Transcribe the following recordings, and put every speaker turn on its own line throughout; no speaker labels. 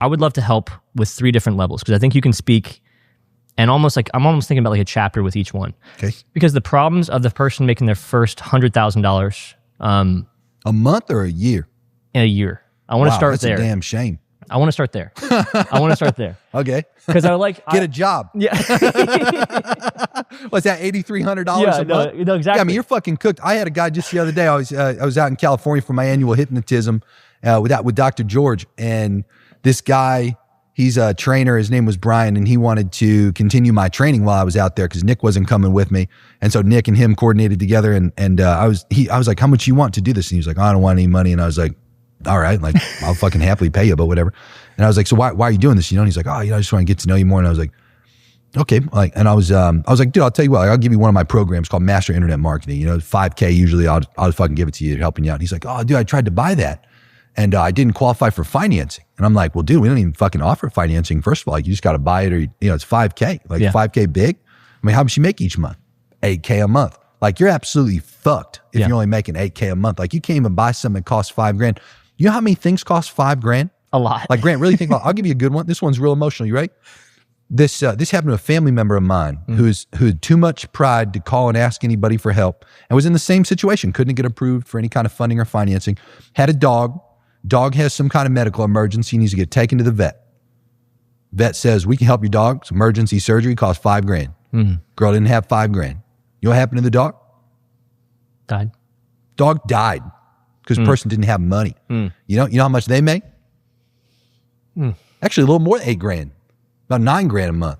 I would love to help with 3 different levels because I think you can speak and I'm almost thinking about like a chapter with each one.
Okay.
Because the problems of the person making their first $100,000
a month or a year?
In a year. I want to start
that's
there.
That's a damn shame.
I want to start there.
Okay.
Because I like
get a job.
Yeah.
What's that? $8,300 a month?
No, exactly.
Yeah, I mean, you're fucking cooked. I had a guy just the other day. I was out in California for my annual hypnotism with Dr. George, and this guy, he's a trainer. His name was Brian, and he wanted to continue my training while I was out there because Nick wasn't coming with me. And so Nick and him coordinated together, and I was like, "How much you want to do this?" And he was like, "I don't want any money." And I was like, "All right, like I'll fucking happily pay you, but whatever." And I was like, "So why are you doing this?" And he's like, "Oh, I just want to get to know you more." And I was like, "Okay." Like, and I was like, "Dude, I'll tell you what, I'll give you one of my programs called Master Internet Marketing. $5K usually. I'll fucking give it to you, helping you out." And he's like, "Oh, dude, I tried to buy that, and I didn't qualify for financing." And I'm like, "Well, dude, we don't even fucking offer financing. First of all, like, you just got to buy it, or it's $5K. Like, $5K big. I mean, how much you make each month? $8K a month. Like, you're absolutely fucked if you're only making $8K a month. Like, you can't even buy something that costs $5,000. You know how many things cost $5,000?
A lot.
Like, Grant, really think about. I'll give you a good one. This one's real emotional. You ready? This happened to a family member of mine who had too much pride to call and ask anybody for help, and was in the same situation. Couldn't get approved for any kind of funding or financing. Had a dog. Dog has some kind of medical emergency, needs to get taken to the vet. Vet says, "We can help your dog. It's emergency surgery, costs $5,000. Girl didn't have $5,000. You know what happened to the dog?
Died.
Dog died because the person didn't have money. You know how much they make? Actually, a little more than $8,000, about $9,000 a month.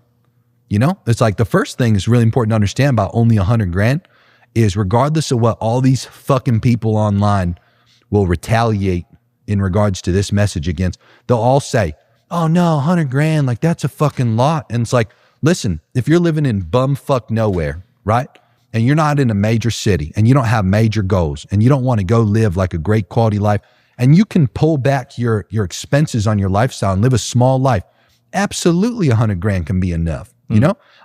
It's like the first thing that's really important to understand about only $100,000 is regardless of what all these fucking people online will retaliate in regards to this message against, they'll all say, "Oh no, $100,000, like that's a fucking lot." And it's like, listen, if you're living in bumfuck nowhere, right? And you're not in a major city and you don't have major goals and you don't want to go live like a great quality life, and you can pull back your expenses on your lifestyle and live a small life, absolutely $100,000 can be enough.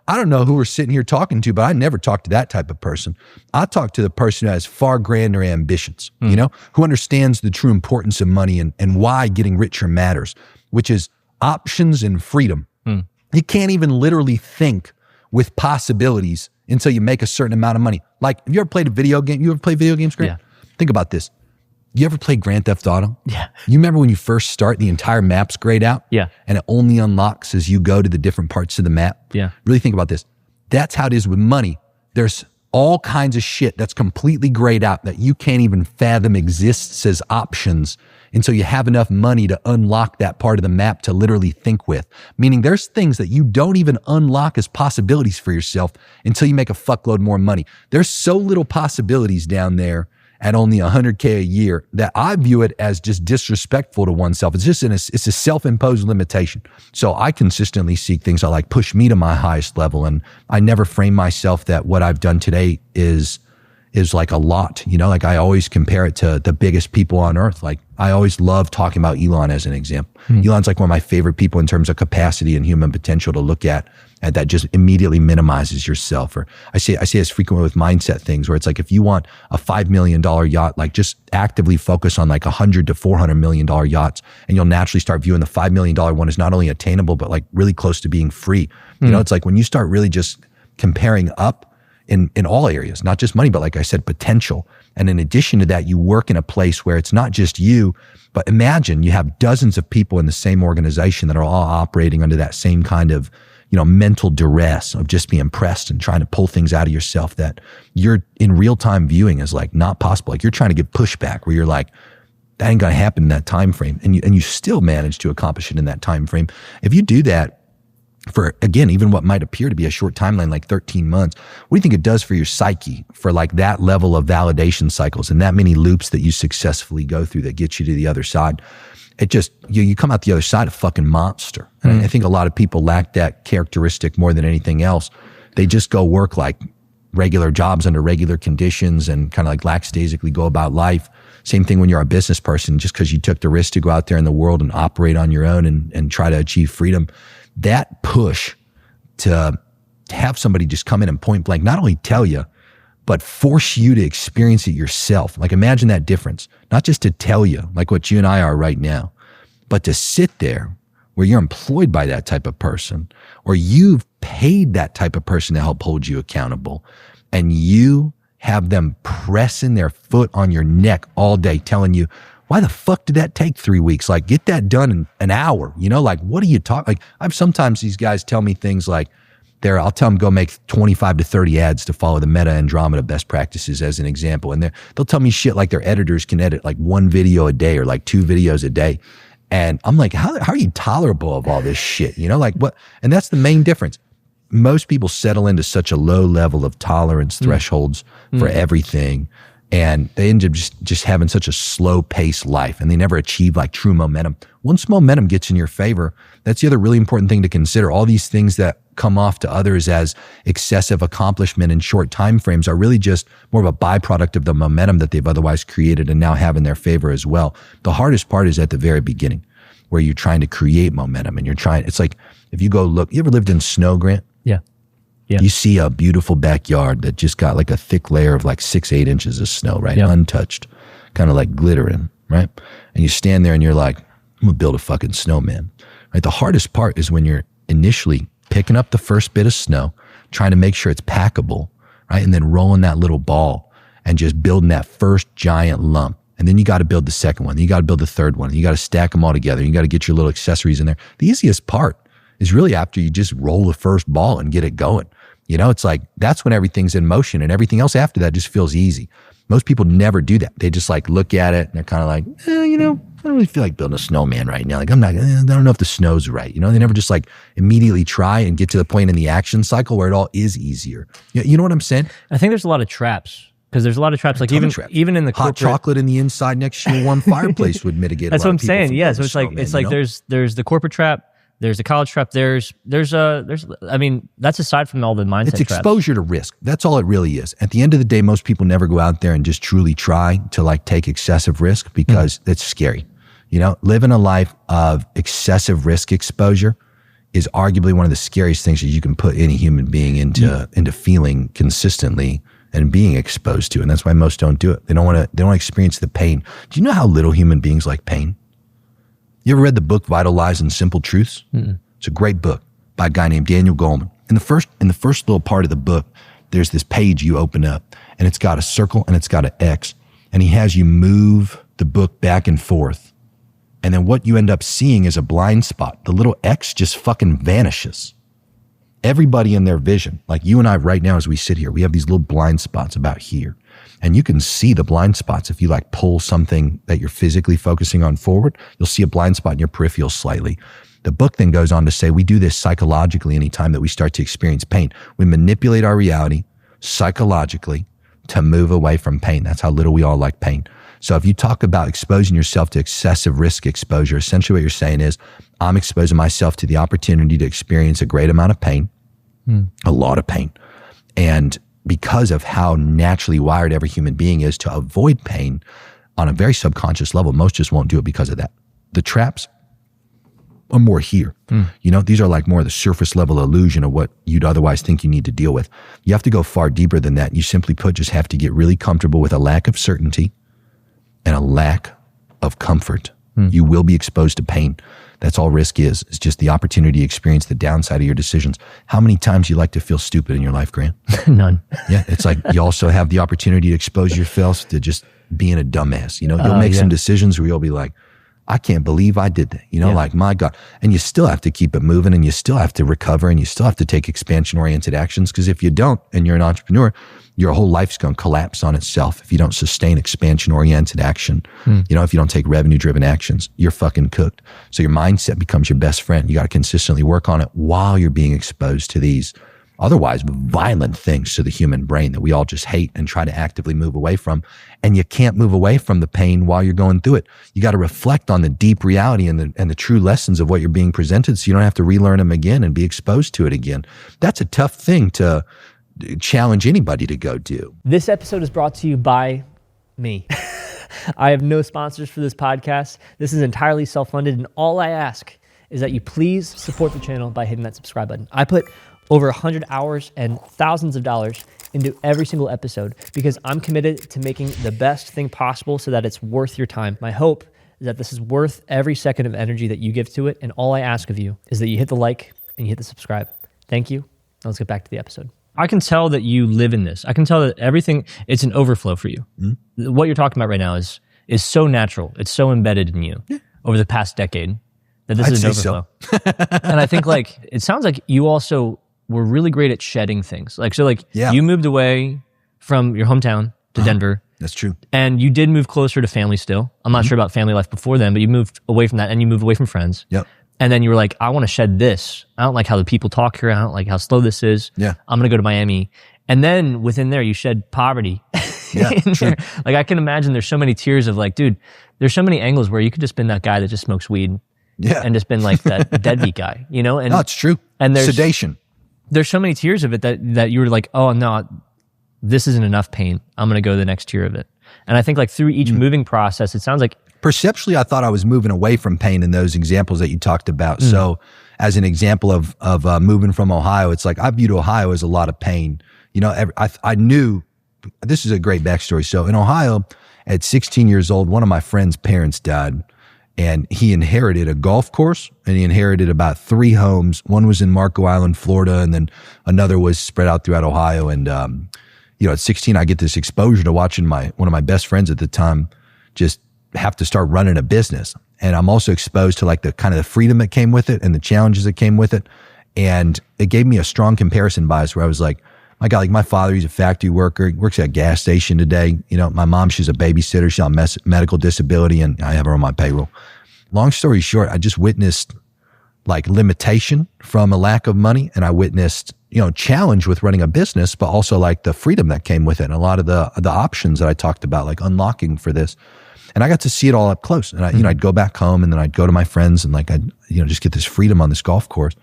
I don't know who we're sitting here talking to, but I never talk to that type of person. I talk to the person who has far grander ambitions, who understands the true importance of money and why getting richer matters, which is options and freedom. You can't even literally think with possibilities until you make a certain amount of money. Like, have you ever played a video game? You ever play video games, Grant?
Yeah.
Think about this. You ever play Grand Theft Auto?
Yeah.
You remember when you first start, the entire map's grayed out?
Yeah.
And it only unlocks as you go to the different parts of the map?
Yeah.
Really think about this. That's how it is with money. There's all kinds of shit that's completely grayed out that you can't even fathom exists as options until you have enough money to unlock that part of the map to literally think with. Meaning there's things that you don't even unlock as possibilities for yourself until you make a fuckload more money. There's so little possibilities down there at only $100K a year that I view it as just disrespectful to oneself. It's a self-imposed limitation. So I consistently seek things that like push me to my highest level. And I never frame myself that what I've done today is like a lot, like I always compare it to the biggest people on earth. Like I always love talking about Elon as an example. Elon's like one of my favorite people in terms of capacity and human potential to look at that just immediately minimizes yourself. Or I say this frequently with mindset things where it's like, if you want a $5 million yacht, like just actively focus on like $100 to $400 million yachts, and you'll naturally start viewing the $5 million one as not only attainable, but like really close to being free. It's like when you start really just comparing up in all areas, not just money, but like I said, potential. And in addition to that, you work in a place where it's not just you, but imagine you have dozens of people in the same organization that are all operating under that same kind of, mental duress of just being pressed and trying to pull things out of yourself that you're in real time viewing as like not possible. Like you're trying to get pushback where you're like, that ain't gonna happen in that time frame. And you still manage to accomplish it in that time frame. If you do that for, again, even what might appear to be a short timeline, like 13 months, what do you think it does for your psyche for like that level of validation cycles and that many loops that you successfully go through that get you to the other side? It just, you come out the other side a fucking monster. And I think a lot of people lack that characteristic more than anything else. They just go work like regular jobs under regular conditions and kind of like lackadaisically go about life. Same thing when you're a business person, just because you took the risk to go out there in the world and operate on your own and try to achieve freedom. That push to have somebody just come in and point blank, not only tell you, but force you to experience it yourself. Like imagine that difference, not just to tell you like what you and I are right now, but to sit there where you're employed by that type of person, or you've paid that type of person to help hold you accountable, and you have them pressing their foot on your neck all day telling you, why the fuck did that take 3 weeks? Like, get that done in an hour. You know, like, what are you talking? Like, I've sometimes these guys tell me things like, I'll tell them go make 25 to 30 ads to follow the Meta Andromeda best practices as an example. And they'll tell me shit like their editors can edit like 1 video a day or like 2 videos a day. And I'm like, how are you tolerable of all this shit? You know, like what? And that's the main difference. Most people settle into such a low level of tolerance thresholds for everything. And they end up just having such a slow paced life, and they never achieve like true momentum. Once momentum gets in your favor, that's the other really important thing to consider. All these things that come off to others as excessive accomplishment in short time frames are really just more of a byproduct of the momentum that they've otherwise created and now have in their favor as well. The hardest part is at the very beginning, where you're trying to create momentum, and it's like, if you go look, you ever lived in snow, Grant?
Yeah. Yeah.
You see a beautiful backyard that just got like a thick layer of like 6-8 inches of snow, right?
Yep.
Untouched, kind of like glittering, right? And you stand there and you're like, I'm gonna build a fucking snowman, right? The hardest part is when you're initially picking up the first bit of snow, trying to make sure it's packable, right? And then rolling that little ball and just building that first giant lump. And then you got to build the second one. You got to build the third one. You got to stack them all together. You got to get your little accessories in there. The easiest part is really after you just roll the first ball and get it going. You know, it's like, that's when everything's in motion, and everything else after that just feels easy. Most people never do that. They just like look at it and they're kind of like, you know, I don't really feel like building a snowman right now. Like, I don't know if the snow's right. You know, they never just like immediately try and get to the point in the action cycle where it all is easier. You know what I'm saying?
I think there's a lot of traps. Because there's a lot of traps, like even in the
hot
corporate,
chocolate in the inside next to your warm fireplace would mitigate.
That's
a lot
what I'm
of people
saying.
from
Yeah,
building
so it's like
snowman,
it's like
you know?
there's the corporate trap, there's the college trap, there's I mean, that's aside from all the mindset.
It's
traps.
exposure to risk. That's all it really is. At the end of the day, most people never go out there and just truly try to like take excessive risk because it's scary. You know, living a life of excessive risk exposure is arguably one of the scariest things that you can put any human being into feeling consistently and being exposed to. And that's why most don't do it. They don't experience the pain. Do you know how little human beings like pain? You ever read the book Vital Lies and Simple Truths? It's a great book by a guy named Daniel Goleman. In the first little part of the book, there's this page you open up, and it's got a circle and it's got an X, and he has you move the book back and forth. And then what you end up seeing is a blind spot. The little X just fucking vanishes. Everybody in their vision, like you and I right now as we sit here, we have these little blind spots about here. And you can see the blind spots if you like pull something that you're physically focusing on forward, you'll see a blind spot in your peripheral slightly. The book then goes on to say we do this psychologically anytime that we start to experience pain. We manipulate our reality psychologically to move away from pain. That's how little we all like pain. So if you talk about exposing yourself to excessive risk exposure, essentially what you're saying is, I'm exposing myself to the opportunity to experience a great amount of pain, a lot of pain. And because of how naturally wired every human being is to avoid pain on a very subconscious level, most just won't do it because of that. The traps are more here. You know, these are like more the surface level illusion of what you'd otherwise think you need to deal with. You have to go far deeper than that. You simply put, just have to get really comfortable with a lack of certainty and a lack of comfort. You will be exposed to pain. That's all risk is. It's just the opportunity to experience the downside of your decisions. How many times do you like to feel stupid in your life, Grant?
None.
Yeah, it's like you also have the opportunity to expose yourself to just being a dumbass. You know, you'll make some decisions where you'll be like, I can't believe I did that. You know, like, my God. And you still have to keep it moving, and you still have to recover, and you still have to take expansion-oriented actions, because if you don't, and you're an entrepreneur, your whole life's going to collapse on itself if you don't sustain expansion-oriented action. You know, if you don't take revenue-driven actions, you're fucking cooked. So your mindset becomes your best friend. You got to consistently work on it while you're being exposed to these otherwise violent things to the human brain that we all just hate and try to actively move away from. And you can't move away from the pain while you're going through it. You got to reflect on the deep reality and the true lessons of what you're being presented, so you don't have to relearn them again and be exposed to it again. That's a tough thing to challenge anybody to go do.
This episode is brought to you by me. I have no sponsors for this podcast. This is entirely self-funded, and all I ask is that you please support the channel by hitting that subscribe button. I put over 100 hours and thousands of dollars into every single episode because I'm committed to making the best thing possible so that it's worth your time. My hope is that this is worth every second of energy that you give to it. And all I ask of you is that you hit the like and you hit the subscribe. Thank you. Now let's get back to the episode. I can tell that you live in this. I can tell that everything, it's an overflow for you. Mm-hmm. What you're talking about right now is so natural. It's so embedded in you over the past decade that this is an overflow. So. And I think like, it sounds like you also were really great at shedding things. Like, so like you moved away from your hometown to Denver.
That's true.
And you did move closer to family still. I'm not sure about family life before then, but you moved away from that and you moved away from friends.
Yep.
And then you were like, I want to shed this. I don't like how the people talk here. I don't like how slow this is.
Yeah.
I'm going to go to Miami. And then within there, you shed poverty.
Yeah, true.
Like I can imagine there's so many tiers of like, dude, there's so many angles where you could just been that guy that just smokes weed.
Yeah.
And just been like that deadbeat guy, you know? And
no, it's true.
And there's
sedation.
There's so many tiers of it that you were like, oh no, this isn't enough pain. I'm going to go to the next tier of it. And I think like through each moving process, it sounds like
perceptually, I thought I was moving away from pain in those examples that you talked about. So as an example of moving from Ohio, it's like I viewed Ohio as a lot of pain. You know, I knew, this is a great backstory. So in Ohio, at 16 years old, one of my friend's parents died and he inherited a golf course and he inherited about 3 homes. One was in Marco Island, Florida, and then another was spread out throughout Ohio. And, you know, at 16, I get this exposure to watching one of my best friends at the time just have to start running a business. And I'm also exposed to like the kind of the freedom that came with it and the challenges that came with it. And it gave me a strong comparison bias where I was like, my God, like my father, he's a factory worker. He works at a gas station today. You know, my mom, she's a babysitter. She's on medical disability and I have her on my payroll. Long story short, I just witnessed like limitation from a lack of money. And I witnessed, you know, challenge with running a business, but also like the freedom that came with it. And a lot of the options that I talked about, like unlocking for this. And I got to see it all up close. And I, you know, I'd go back home and then I'd go to my friends and like, I'd, you know, just get this freedom on this golf course.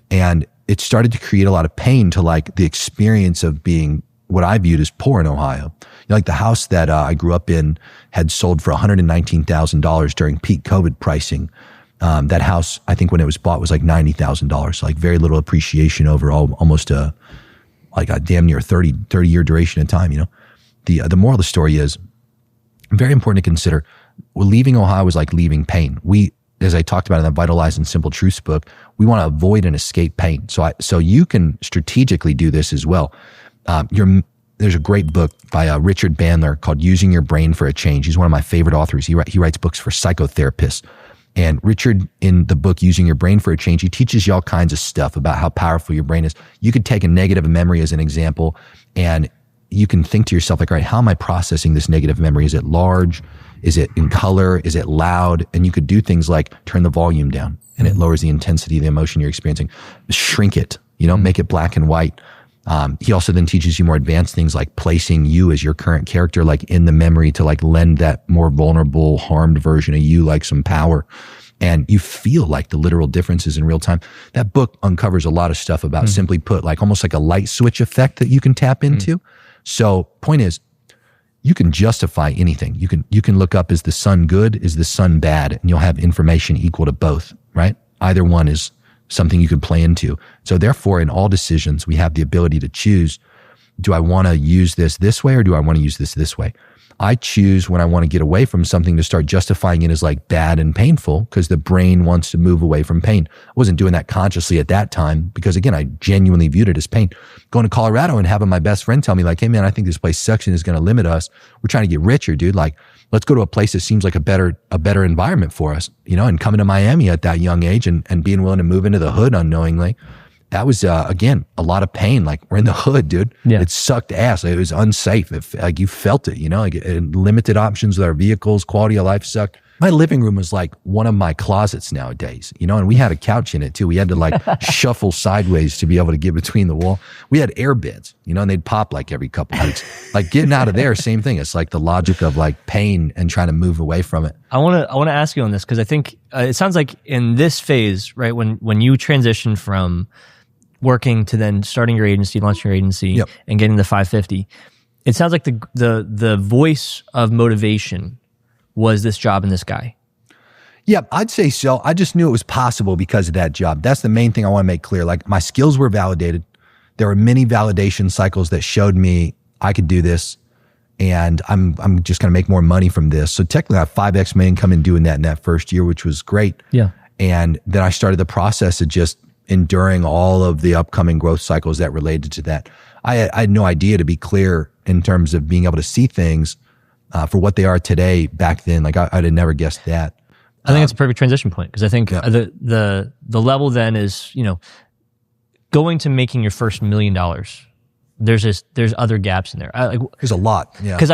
And it started to create a lot of pain to like the experience of being what I viewed as poor in Ohio. You know, like the house that I grew up in had sold for $119,000 during peak COVID pricing. That house, I think when it was bought was like $90,000. So like very little appreciation over almost a damn near 30 year duration of time, you know. The moral of the story is, very important to consider, leaving Ohio was like leaving pain. We, as I talked about in the Vitalized and Simple Truths book, we want to avoid and escape pain. So you can strategically do this as well. There's a great book by Richard Bandler called Using Your Brain for a Change. He's one of my favorite authors. He writes books for psychotherapists. And Richard, in the book Using Your Brain for a Change, he teaches you all kinds of stuff about how powerful your brain is. You could take a negative memory as an example and you can think to yourself like, all right, how am I processing this negative memory? Is it large? Is it in color? Is it loud? And you could do things like turn the volume down and it lowers the intensity of the emotion you're experiencing. Shrink it, you know, make it black and white. He also then teaches you more advanced things like placing you as your current character, like in the memory to like lend that more vulnerable, harmed version of you like some power. And you feel like the literal differences in real time. That book uncovers a lot of stuff about simply put, like almost like a light switch effect that you can tap into. So point is, you can justify anything. You can look up, is the sun good? Is the sun bad? And you'll have information equal to both, right? Either one is something you could play into. So therefore, in all decisions, we have the ability to choose, do I want to use this way or do I want to use this way? I choose when I want to get away from something to start justifying it as like bad and painful because the brain wants to move away from pain. I wasn't doing that consciously at that time because again, I genuinely viewed it as pain. Going to Colorado and having my best friend tell me like, hey man, I think this place sucks and is going to limit us. We're trying to get richer, dude. Like, let's go to a place that seems like a better environment for us, you know, and coming to Miami at that young age and being willing to move into the hood unknowingly. That was, again, a lot of pain. Like we're in the hood, dude. Yeah. It sucked ass. It was unsafe. Like you felt it, you know, like limited options with our vehicles, quality of life sucked. My living room was like one of my closets nowadays, you know, and we had a couch in it too. We had to like shuffle sideways to be able to get between the wall. We had air beds, you know, and they'd pop like every couple of weeks. Like getting out of there, same thing. It's like the logic of like pain and trying to move away from it.
I want to ask you on this because I think it sounds like in this phase, right, when you transition from working to then starting your agency, launching your agency, and getting the 550, it sounds like the voice of motivation was this job and this guy.
Yeah, I'd say so. I just knew it was possible because of that job. That's the main thing I want to make clear. Like my skills were validated. There were many validation cycles that showed me I could do this. and I'm just going to make more money from this. So technically I have 5X million coming doing that in that first year, which was great.
Yeah.
And then I started the process of just enduring all of the upcoming growth cycles that related to that. I had no idea, to be clear, in terms of being able to see things for what they are today. Back then, like I'd have never guessed that.
I think it's a perfect transition point, because I think the level then is, going to making your first $1 million. There's other gaps in there.
There's a lot. Yeah.
Because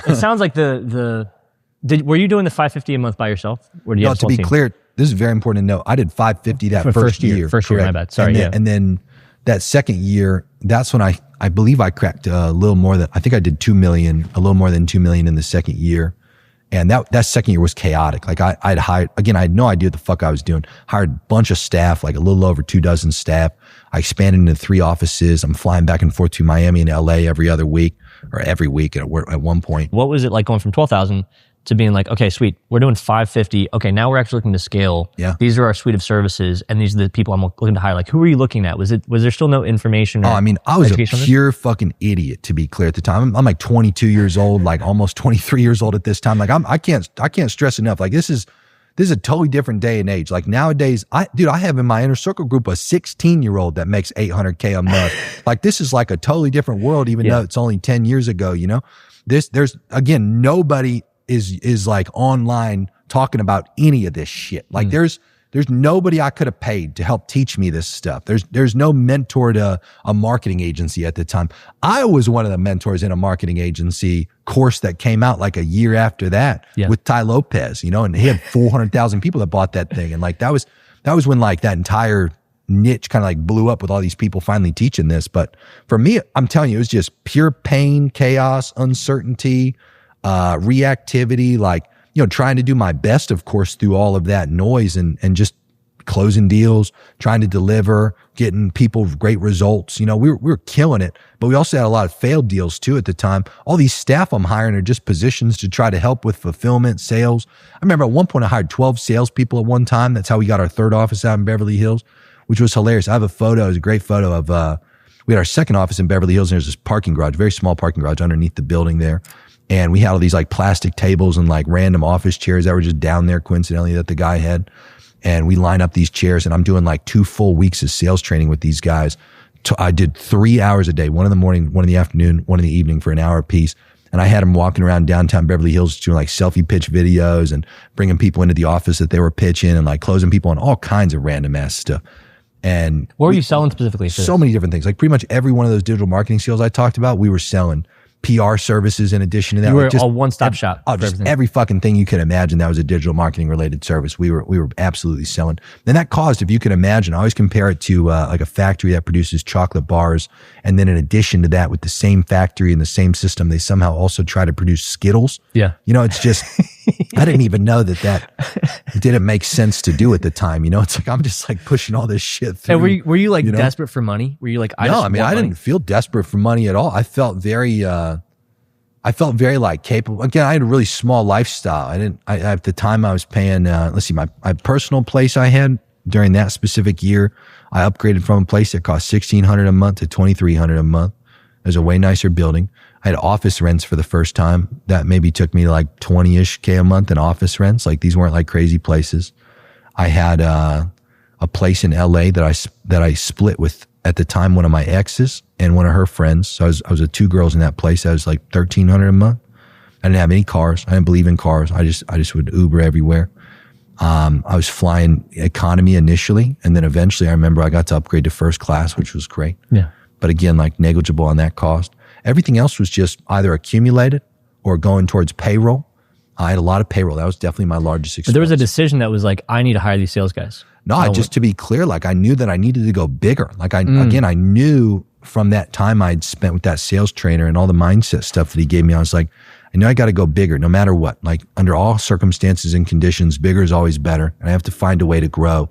it sounds like were you doing the 550 a month by yourself? Or do you have a
to be
team?
clear, this is very important to know. I did 550 that first year.
First year, my bad. Sorry.
And then that second year, that's when I believe I cracked a little more than, I think I did 2 million, a little more than 2 million in the second year. And that second year was chaotic. Like I'd hired, again, I had no idea what the fuck I was doing. Hired a bunch of staff, like a little over 24 staff. I expanded into 3 offices. I'm flying back and forth to Miami and LA every other week, or every week at one point.
What was it like going from 12,000 to being like, okay, sweet, we're doing 550. Okay, now we're actually looking to scale.
Yeah.
These are our suite of services, and these are the people I'm looking to hire. Like, who are you looking at? Was there still no information?
I was a pure fucking idiot, to be clear, at the time. I'm like 22 years old, like almost 23 years old at this time. Like I can't stress enough. Like this is a totally different day and age. Like nowadays, I have in my inner circle group a 16-year-old that makes $800K a month. Like this is like a totally different world, even though it's only 10 years ago. There's again, nobody is like online talking about any of this shit. Like there's nobody I could have paid to help teach me this stuff. There's no mentor to a marketing agency at the time. I was one of the mentors in a marketing agency course that came out like a year after that with Ty Lopez, and he had 400,000 people that bought that thing. And like, that was when like that entire niche kind of like blew up with all these people finally teaching this. But for me, I'm telling you, it was just pure pain, chaos, uncertainty, reactivity, like, trying to do my best, of course, through all of that noise and just closing deals, trying to deliver, getting people great results. We were killing it, but we also had a lot of failed deals too at the time. All these staff I'm hiring are just positions to try to help with fulfillment, sales. I remember at one point I hired 12 salespeople at one time. That's how we got our third office out in Beverly Hills, which was hilarious. I have a photo. It was a great photo of, we had our second office in Beverly Hills, and there's this parking garage, very small parking garage underneath the building there. And we had all these like plastic tables and like random office chairs that were just down there coincidentally that the guy had. And we line up these chairs, and I'm doing like 2 full weeks of sales training with these guys. I did 3 hours a day, 1 in the morning, 1 in the afternoon, 1 in the evening for an hour apiece. And I had them walking around downtown Beverly Hills doing like selfie pitch videos and bringing people into the office that they were pitching and like closing people on all kinds of random ass stuff. And
what were you selling specifically?
So many different things. Like pretty much every one of those digital marketing skills I talked about, we were selling. PR services in addition to that.
You were
just
a one-stop shop.
Just every fucking thing you could imagine that was a digital marketing related service. We were absolutely selling. And that caused, if you can imagine, I always compare it to like a factory that produces chocolate bars. And then in addition to that, with the same factory and the same system, they somehow also try to produce Skittles.
Yeah.
It's just, I didn't even know that didn't make sense to do at the time. It's like, I'm just like pushing all this shit through.
And were you like desperate for money? Were you like,
I didn't feel desperate for money at all. I felt very like capable. Again, I had a really small lifestyle. At the time I was paying, my personal place I had during that specific year, I upgraded from a place that cost $1,600 a month to $2,300 a month. It was a way nicer building. I had office rents for the first time. That maybe took me like 20-ish K a month in office rents. Like these weren't like crazy places. I had a place in LA that I split with, at the time, one of my exes and one of her friends. So I was with 2 girls in that place. That was like $1,300 a month. I didn't have any cars. I didn't believe in cars. I just would Uber everywhere. I was flying economy initially, and then eventually I remember I got to upgrade to first class, which was great.
Yeah.
But again, like negligible on that cost. Everything else was just either accumulated or going towards payroll. I had a lot of payroll. That was definitely my largest expense.
But there was a decision that was like, I need to hire these sales guys.
No, just to be clear, like I knew that I needed to go bigger. Like I knew from that time I'd spent with that sales trainer and all the mindset stuff that he gave me, I was like, I know I got to go bigger no matter what. Like under all circumstances and conditions, bigger is always better. And I have to find a way to grow.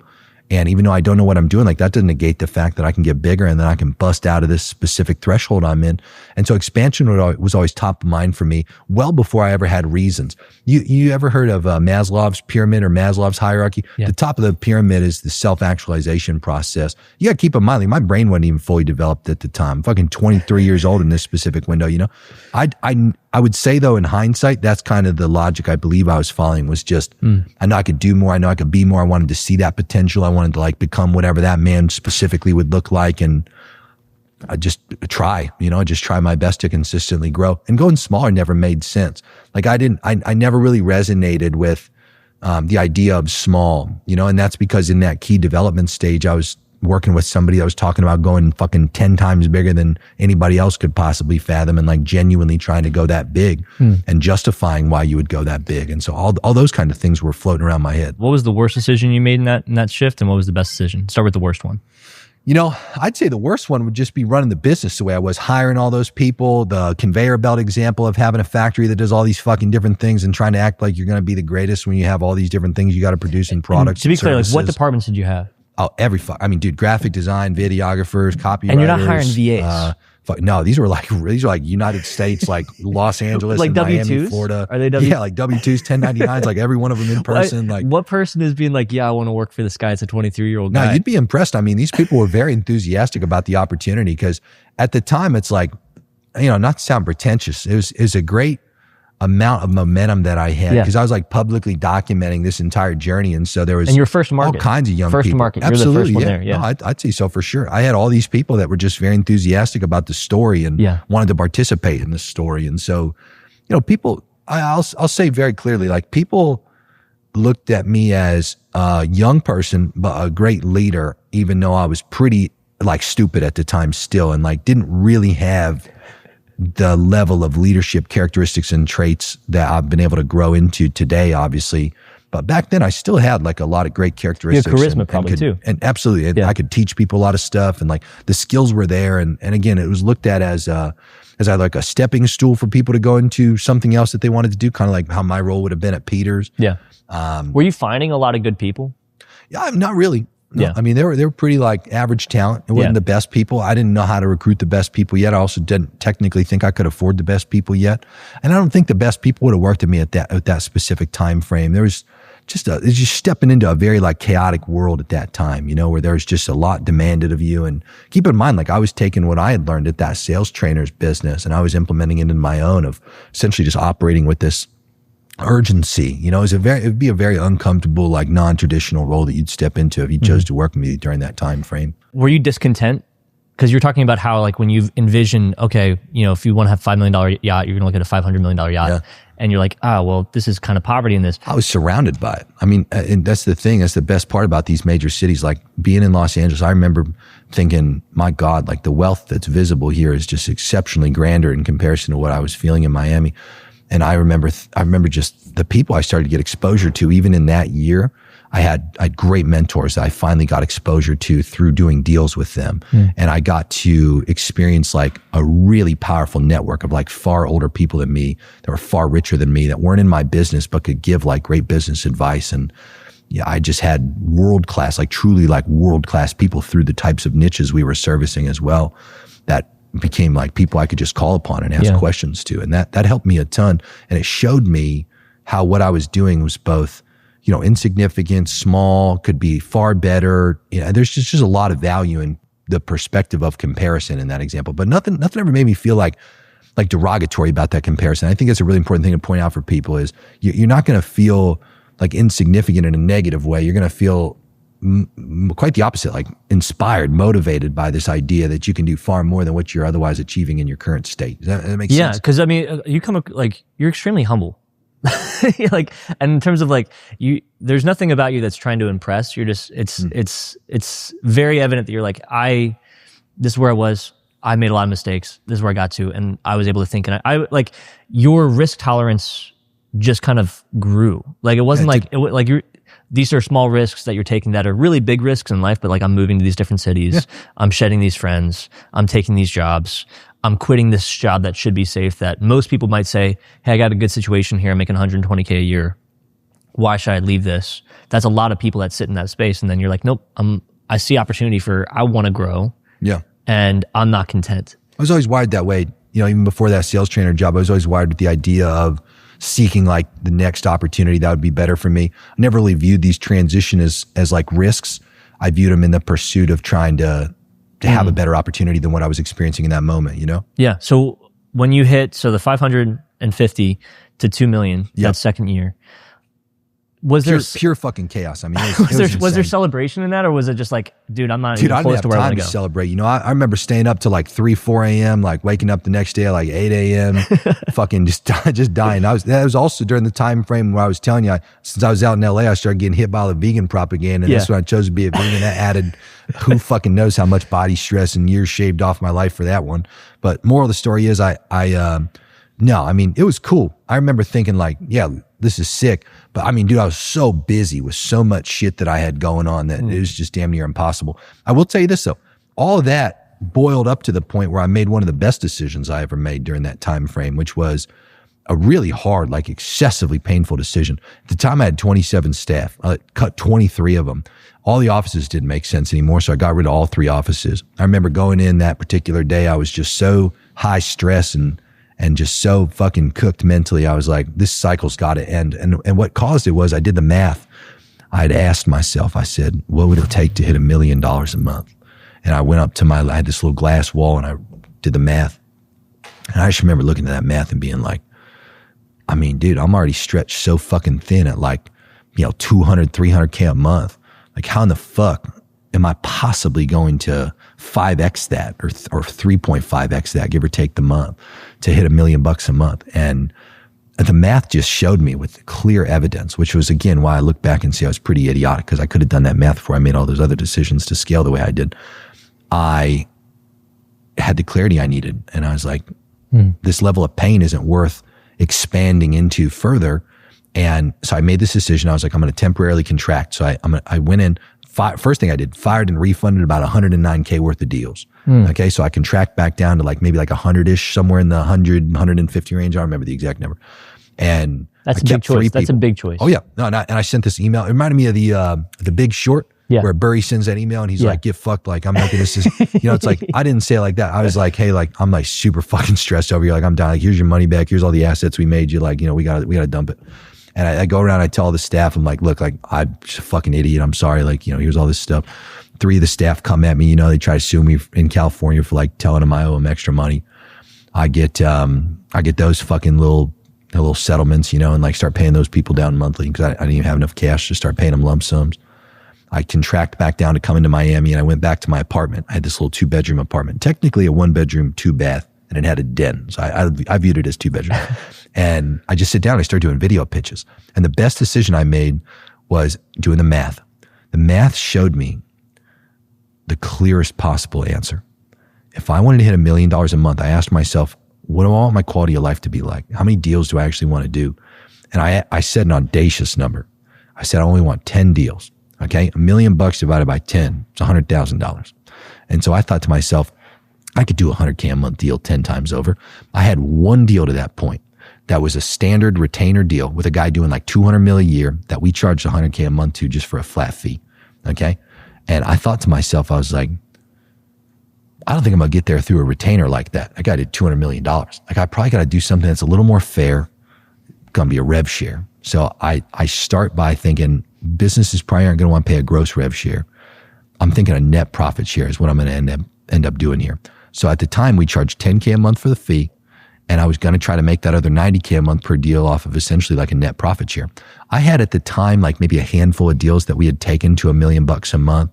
And even though I don't know what I'm doing, like that doesn't negate the fact that I can get bigger and then I can bust out of this specific threshold I'm in. And so expansion was always top of mind for me well before I ever had reasons. You ever heard of Maslow's pyramid or Maslow's hierarchy? Yeah. The top of the pyramid is the self-actualization process. You got to keep in mind, like my brain wasn't even fully developed at the time. I'm fucking 23 years old in this specific window, I would say though, in hindsight, that's kind of the logic I believe I was following, was just, I know I could do more. I know I could be more. I wanted to see that potential. I wanted to like become whatever that man specifically would look like. And I just try my best to consistently grow, and going smaller never made sense. Like I never really resonated with, the idea of small, and that's because in that key development stage, I was working with somebody that was talking about going fucking 10 times bigger than anybody else could possibly fathom, and like genuinely trying to go that big and justifying why you would go that big. And so all those kind of things were floating around my head.
What was the worst decision you made in that shift, and what was the best decision? Start with the worst one.
I'd say the worst one would just be running the business the way I was, hiring all those people, the conveyor belt example of having a factory that does all these fucking different things and trying to act like you're going to be the greatest when you have all these different things you got to produce in products.
And to be clear, like, what departments did you have?
Oh, dude, graphic design, videographers, copywriters.
And you're not hiring VAs.
No, these are like United States, like Los Angeles,
like
and
W2s?
Miami, Florida.
Are they W2s?
Yeah, like W2s, 1099s, like every one of them in person.
What person is being like, yeah, I want to work for this guy? It's a 23-year-old guy.
No, you'd be impressed. I mean, these people were very enthusiastic about the opportunity, because at the time, it's like, not to sound pretentious, it was a great amount of momentum that I had, because I was like publicly documenting this entire journey. And so there was
your first market,
all kinds of young
first
people.
Market.
Absolutely.
You're the first one there. Yeah.
No, I'd say so for sure. I had all these people that were just very enthusiastic about the story and wanted to participate in the story. And so, people, I'll say very clearly, like, people looked at me as a young person, but a great leader, even though I was pretty like stupid at the time still, and like didn't really have the level of leadership characteristics and traits that I've been able to grow into today, obviously. But back then I still had like a lot of great characteristics.
You have charisma probably too.
And absolutely. And I could teach people a lot of stuff, and like the skills were there. And again, it was looked at as either like a stepping stool for people to go into something else that they wanted to do, kind of like how my role would have been at Peters.
Yeah. Were you finding a lot of good people?
Yeah, not really. No,
yeah.
I mean, they were pretty like average talent. It wasn't the best people. I didn't know how to recruit the best people yet. I also didn't technically think I could afford the best people yet. And I don't think the best people would have worked at me at that specific time frame. There was just stepping into a very like chaotic world at that time, where there's just a lot demanded of you. And keep in mind, like, I was taking what I had learned at that sales trainer's business, and I was implementing it in my own, of essentially just operating with this urgency. It'd be a very uncomfortable, like non-traditional role that you'd step into if you chose to work with me during that time frame.
Were you discontent? Because you're talking about how, like, when you envision, okay, if you want to have $5 million yacht, you're going to look at a $500 million yacht, and you're like, well, this is kind of poverty in this.
I was surrounded by it. I mean, and that's the thing. That's the best part about these major cities. Like being in Los Angeles, I remember thinking, my God, like the wealth that's visible here is just exceptionally grander in comparison to what I was feeling in Miami. And I remember just the people I started to get exposure to, even in that year. I had great mentors that I finally got exposure to through doing deals with them. And I got to experience like a really powerful network of like far older people than me, that were far richer than me, that weren't in my business, but could give like great business advice. And I just had world-class, like truly like world-class people through the types of niches we were servicing as well, that became like people I could just call upon and ask questions to. And that helped me a ton. And it showed me how what I was doing was both, insignificant, small, could be far better. There's just a lot of value in the perspective of comparison in that example. But nothing ever made me feel like derogatory about that comparison. I think that's a really important thing to point out for people, is you're not going to feel like insignificant in a negative way. You're going to feel quite the opposite, like inspired, motivated by this idea that you can do far more than what you're otherwise achieving in your current state. Does that make sense?
Yeah, because I mean, you're extremely humble. Like, and in terms of like there's nothing about you that's trying to impress. You're just, it's very evident that you're like, this is where I was. I made a lot of mistakes. This is where I got to, and I was able to think. And I like, your risk tolerance just kind of grew. Like, it wasn't these are small risks that you're taking that are really big risks in life, but like, I'm moving to these different cities. I'm shedding these friends. I'm taking these jobs. I'm quitting this job that should be safe, that most people might say, hey, I got a good situation here. I'm making $120K a year. Why should I leave this? That's a lot of people that sit in that space. And then you're like, nope, I see opportunity I want to grow.
Yeah.
And I'm not content.
I was always wired that way. Even before that sales trainer job, I was always wired with the idea of seeking like the next opportunity that would be better for me. I never really viewed these transitions as like risks. I viewed them in the pursuit of trying to have a better opportunity than what I was experiencing in that moment,
Yeah. So when you hit, the 500 $750 to $2 million that second year. Was
pure fucking chaos. I mean,
was there celebration in that, or was it just like, dude, I'm not even close to where I want to go?
Celebrate. You know, I remember staying up till like 3, 4 a.m., like waking up the next day at like 8 a.m., fucking just dying. That was also during the time frame where I was telling you, since I was out in LA, I started getting hit by the vegan propaganda, and that's when I chose to be a vegan. That added, who fucking knows how much body stress and years shaved off my life for that one. But moral of the story is, no, I mean, it was cool. I remember thinking like, yeah, this is sick. But I mean, dude, I was so busy with so much shit that I had going on that it was just damn near impossible. I will tell you this though, all of that boiled up to the point where I made one of the best decisions I ever made during that time frame, which was a really hard, like excessively painful decision. At the time I had 27 staff. I cut 23 of them. All the offices didn't make sense anymore, so I got rid of all 3 offices. I remember going in that particular day, I was just so high stress and just so fucking cooked mentally. I was like, this cycle's got to end. And what caused it was I did the math. I had asked myself, I said, what would it take to hit $1 million a month? And I went up to I had this little glass wall and I did the math. And I just remember looking at that math and being like, I mean, dude, I'm already stretched so fucking thin at like, 200, 300K a month. Like how in the fuck am I possibly going to 5X that or 3.5X that, give or take the month, to hit $1 million a month? And the math just showed me with clear evidence, which was again why I look back and see I was pretty idiotic, because I could have done that math before I made all those other decisions to scale the way I did. I had the clarity I needed, and I was like, this level of pain isn't worth expanding into further. And so I made this decision. I was like, I'm going to temporarily contract. So I went in. First thing I did, fired and refunded about 109K worth of deals. Okay, so I contract back down to maybe 100-ish, somewhere in the 100, 150 range. I don't remember the exact number. And
that's a big choice. That's a big choice.
Oh yeah, no, and I sent this email. It reminded me of the Big Short, where Burry sends that email and he's like, "Get fucked." Like I'm making this. It's like I didn't say it like that. I was like, "Hey, I'm like super fucking stressed over here. Like I'm down. Like here's your money back. Here's all the assets we made you. Like we gotta dump it." And I go around, I tell all the staff, I'm like, look, like I'm just a fucking idiot. I'm sorry. Like, here's all this stuff. 3 of the staff come at me, they try to sue me in California for telling them I owe them extra money. I get those fucking little settlements, and start paying those people down monthly because I didn't even have enough cash to start paying them lump sums. I contract back down to come into Miami, and I went back to my apartment. I had this little 2-bedroom apartment, technically a 1-bedroom, 2-bath, and it had a den. So I viewed it as 2-bedroom. And I just sit down and I start doing video pitches. And the best decision I made was doing the math. The math showed me the clearest possible answer. If I wanted to hit $1 million a month, I asked myself, what do I want my quality of life to be like? How many deals do I actually want to do? And I said an audacious number. I said, I only want 10 deals. Okay. $1 million divided by 10, it's $100,000. And so I thought to myself, I could do a 100K a month deal 10 times over. I had one deal to that point. That was a standard retainer deal with a guy doing like 200 mil a year that we charged 100K a month to just for a flat fee. Okay. And I thought to myself, I was like, I don't think I'm going to get there through a retainer like that. That guy did $200 million. Like I probably got to do something that's a little more fair. Going to be a rev share. So I start by thinking businesses probably aren't going to want to pay a gross rev share. I'm thinking a net profit share is what I'm going to end up doing here. So at the time we charged 10K a month for the fee. And I was going to try to make that other 90K a month per deal off of essentially like a net profit share. I had at the time like maybe a handful of deals that we had taken to $1 million a month.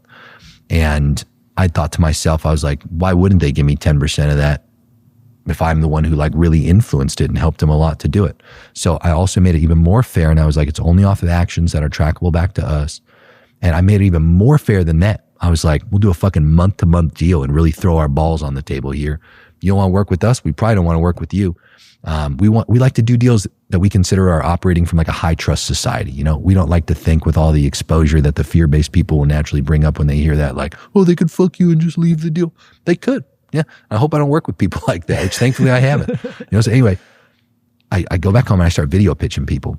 And I thought to myself, I was like, why wouldn't they give me 10% of that if I'm the one who like really influenced it and helped them a lot to do it? So I also made it even more fair. And I was like, it's only off of actions that are trackable back to us. And I made it even more fair than that. I was like, we'll do a fucking month-to-month deal and really throw our balls on the table here. You don't want to work with us? We probably don't want to work with you. We like to do deals that we consider are operating from like a high trust society. We don't like to think with all the exposure that the fear-based people will naturally bring up when they hear that, like, oh, they could fuck you and just leave the deal. They could. Yeah. I hope I don't work with people like that, which thankfully I haven't. So anyway, I go back home and I start video pitching people.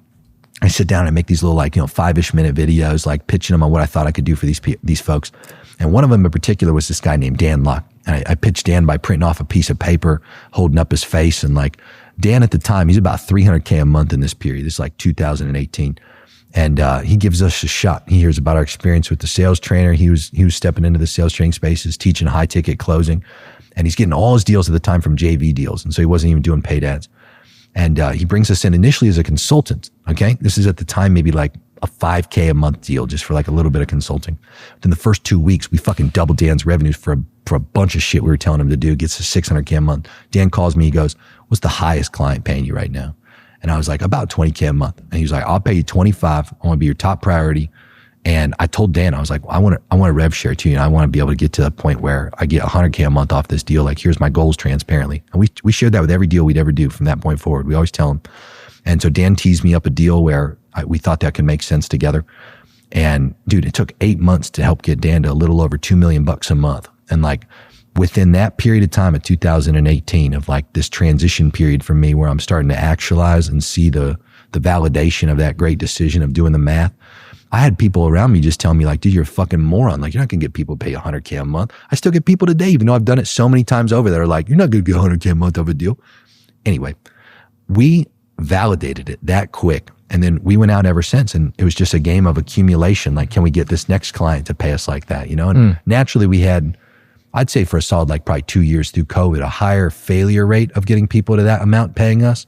I sit down and make these little 5-ish minute videos, like pitching them on what I thought I could do for these folks. And one of them in particular was this guy named Dan Locke. And I pitched Dan by printing off a piece of paper, holding up his face. And Dan at the time, he's about 300K a month in this period. This is like 2018. And he gives us a shot. He hears about our experience with the sales trainer. He was stepping into the sales training spaces, teaching high ticket closing. And he's getting all his deals at the time from JV deals. And so he wasn't even doing paid ads. And he brings us in initially as a consultant. Okay. This is at the time, maybe like a $5K a month deal just for like a little bit of consulting. Within the first 2 weeks, we fucking doubled Dan's revenues for a bunch of shit we were telling him to do. Gets to $600K a month. Dan calls me. He goes, what's the highest client paying you right now? And I was like, about $20K a month. And he was like, I'll pay you 25. I want to be your top priority. And I told Dan, I was like, I want a rev share too. I want to be able to get to the point where I get $100K a month off this deal. Like, here's my goals transparently. And we shared that with every deal we'd ever do from that point forward. We always tell him. And so Dan teased me up a deal where we thought that could make sense together. And dude, it took 8 months to help get Dan to a little over $2 million a month. And like within that period of time of 2018 of like this transition period for me where I'm starting to actualize and see the validation of that great decision of doing the math, I had people around me just telling me like, dude, you're a fucking moron. Like, you're not going to get people to pay $100K a month. I still get people today, even though I've done it so many times over, that are like, you're not going to get $100K a month of a deal. Anyway, we validated it that quick. And then we went out ever since. And it was just a game of accumulation. Like, can we get this next client to pay us like that? And naturally we had, I'd say for a solid, like probably 2 years through COVID, a higher failure rate of getting people to that amount paying us.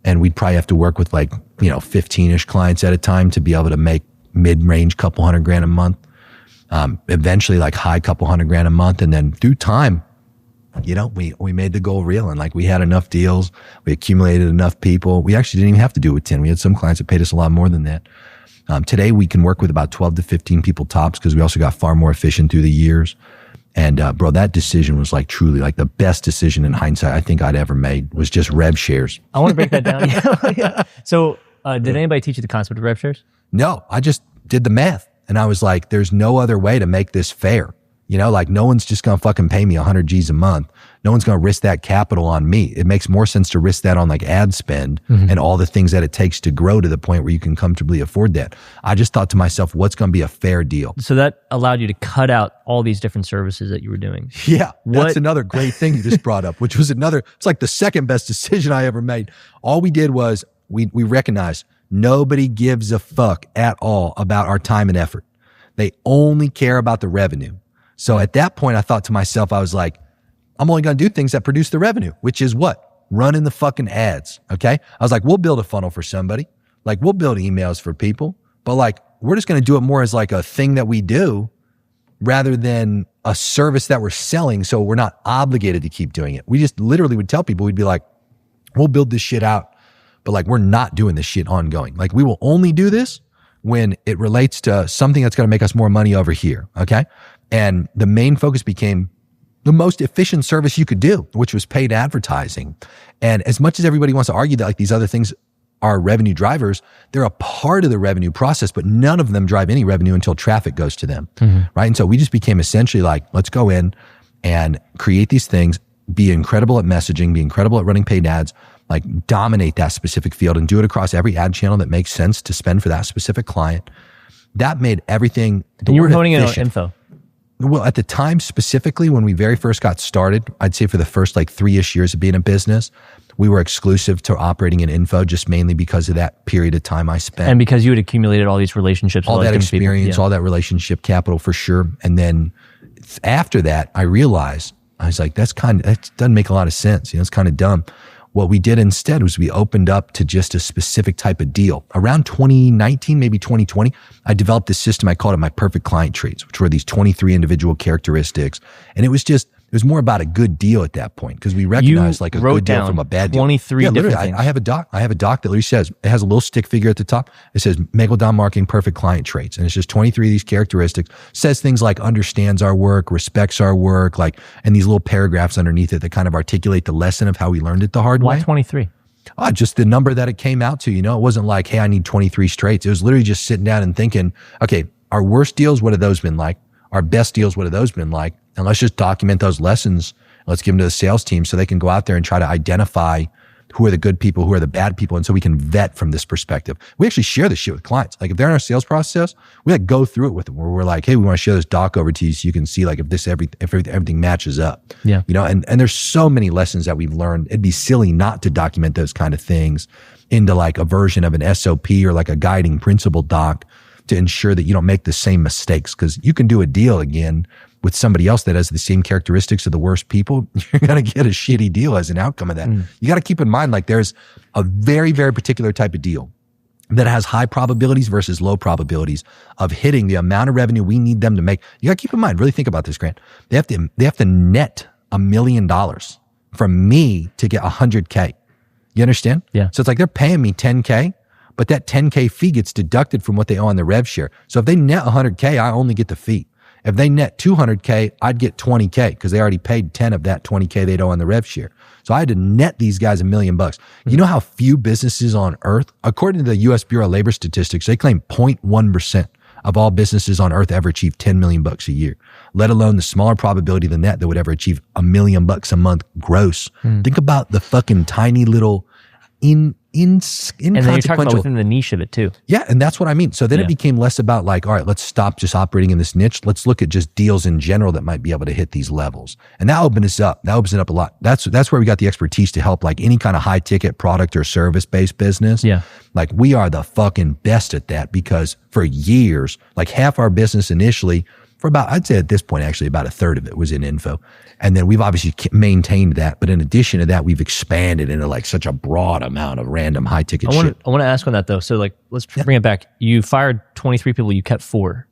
And we'd probably have to work with like, 15-ish clients at a time to be able to make mid-range couple $100,000 a month, eventually like high couple $100,000 a month. And then through time, we made the goal real, and like we had enough deals, we accumulated enough people. We actually didn't even have to do it with 10. We had some clients that paid us a lot more than that. Today we can work with about 12 to 15 people tops because we also got far more efficient through the years. And bro, that decision was like truly like the best decision in hindsight I think I'd ever made, was just rev shares.
I want to break that down. Yeah. So did anybody teach you the concept of rev shares?
No, I just did the math and I was like, there's no other way to make this fair. Like no one's just going to fucking pay me 100 G's a month. No one's going to risk that capital on me. It makes more sense to risk that on like ad spend and all the things that it takes to grow to the point where you can comfortably afford that. I just thought to myself, what's going to be a fair deal?
So that allowed you to cut out all these different services that you were doing.
Yeah. That's another great thing you just brought up, which was it's like the second best decision I ever made. All we did was we recognized nobody gives a fuck at all about our time and effort. They only care about the revenue. So at that point, I thought to myself, I was like, I'm only going to do things that produce the revenue, which is what? Running the fucking ads. Okay. I was like, we'll build a funnel for somebody. Like we'll build emails for people, but like, we're just going to do it more as like a thing that we do rather than a service that we're selling. So we're not obligated to keep doing it. We just literally would tell people, we'd be like, we'll build this shit out, but like, we're not doing this shit ongoing. Like we will only do this when it relates to something that's going to make us more money over here. Okay. And the main focus became the most efficient service you could do, which was paid advertising. And as much as everybody wants to argue that like these other things are revenue drivers, they're a part of the revenue process, but none of them drive any revenue until traffic goes to them. Right. And so we just became essentially like, let's go in and create these things, be incredible at messaging, be incredible at running paid ads, like dominate that specific field and do it across every ad channel that makes sense to spend for that specific client. That made everything.
And you were honing in on info.
Well, at the time specifically, when we very first got started, I'd say for the first like 3-ish years of being in business, we were exclusive to operating in info just mainly because of that period of time I spent.
And because you had accumulated all these relationships.
All that experience, all that relationship capital for sure. And then after that, I realized, I was like, that doesn't make a lot of sense. It's kind of dumb. What we did instead was we opened up to just a specific type of deal. Around 2019, maybe 2020, I developed this system. I called it my perfect client traits, which were these 23 individual characteristics. And it was more about a good deal at that point because we recognized like a good deal from a bad deal.
23 different things.
I have a doc that literally says, it has a little stick figure at the top. It says Megalodon Marketing Perfect Client Traits. And it's just 23 of these characteristics. Says things like understands our work, respects our work, like, and these little paragraphs underneath it that kind of articulate the lesson of how we learned it the hard way.
Why 23?
Just the number that it came out to, it wasn't like, hey, I need 23 straights. It was literally just sitting down and thinking, okay, our worst deals, what have those been like? Our best deals, what have those been like? And let's just document those lessons. Let's give them to the sales team so they can go out there and try to identify who are the good people, who are the bad people. And so we can vet from this perspective. We actually share this shit with clients. Like if they're in our sales process, we like go through it with them where we're like, hey, we want to share this doc over to you so you can see like if everything matches up.
Yeah.
And there's so many lessons that we've learned. It'd be silly not to document those kind of things into like a version of an SOP or like a guiding principle doc to ensure that you don't make the same mistakes. Because you can do a deal again, with somebody else that has the same characteristics of the worst people, you're going to get a shitty deal as an outcome of that. You got to keep in mind, like there's a very, very particular type of deal that has high probabilities versus low probabilities of hitting the amount of revenue we need them to make. You got to keep in mind, really think about this, Grant. They have to net $1 million from me to get 100K. You understand?
Yeah.
So it's like they're paying me 10K, but that 10K fee gets deducted from what they owe on the rev share. So if they net 100K, I only get the fee. If they net 200K, I'd get 20K because they already paid 10 of that 20K they'd owe on the rev share. So I had to net these guys $1 million. You know how few businesses on earth, according to the U.S. Bureau of Labor Statistics, they claim 0.1% of all businesses on earth ever achieve 10 million bucks a year, let alone the smaller probability than that would ever achieve $1 million a month gross. Think about the fucking tiny little inconsequential.
And then you're talking about within the niche of it too.
Yeah, and that's what I mean. So then it became less about like, all right, let's stop just operating in this niche. Let's look at just deals in general that might be able to hit these levels. And that opened us up. That opens it up a lot. That's where we got the expertise to help like any kind of high ticket product or service based business.
Yeah.
Like we are the fucking best at that because for years, like half our business initially, for about, I'd say at this point, actually about a third of it was in info. And then we've obviously maintained that. But in addition to that, we've expanded into like such a broad amount of random high ticket shit.
I want to ask on that though. So like, let's bring it back. You fired 23 people, you kept 4.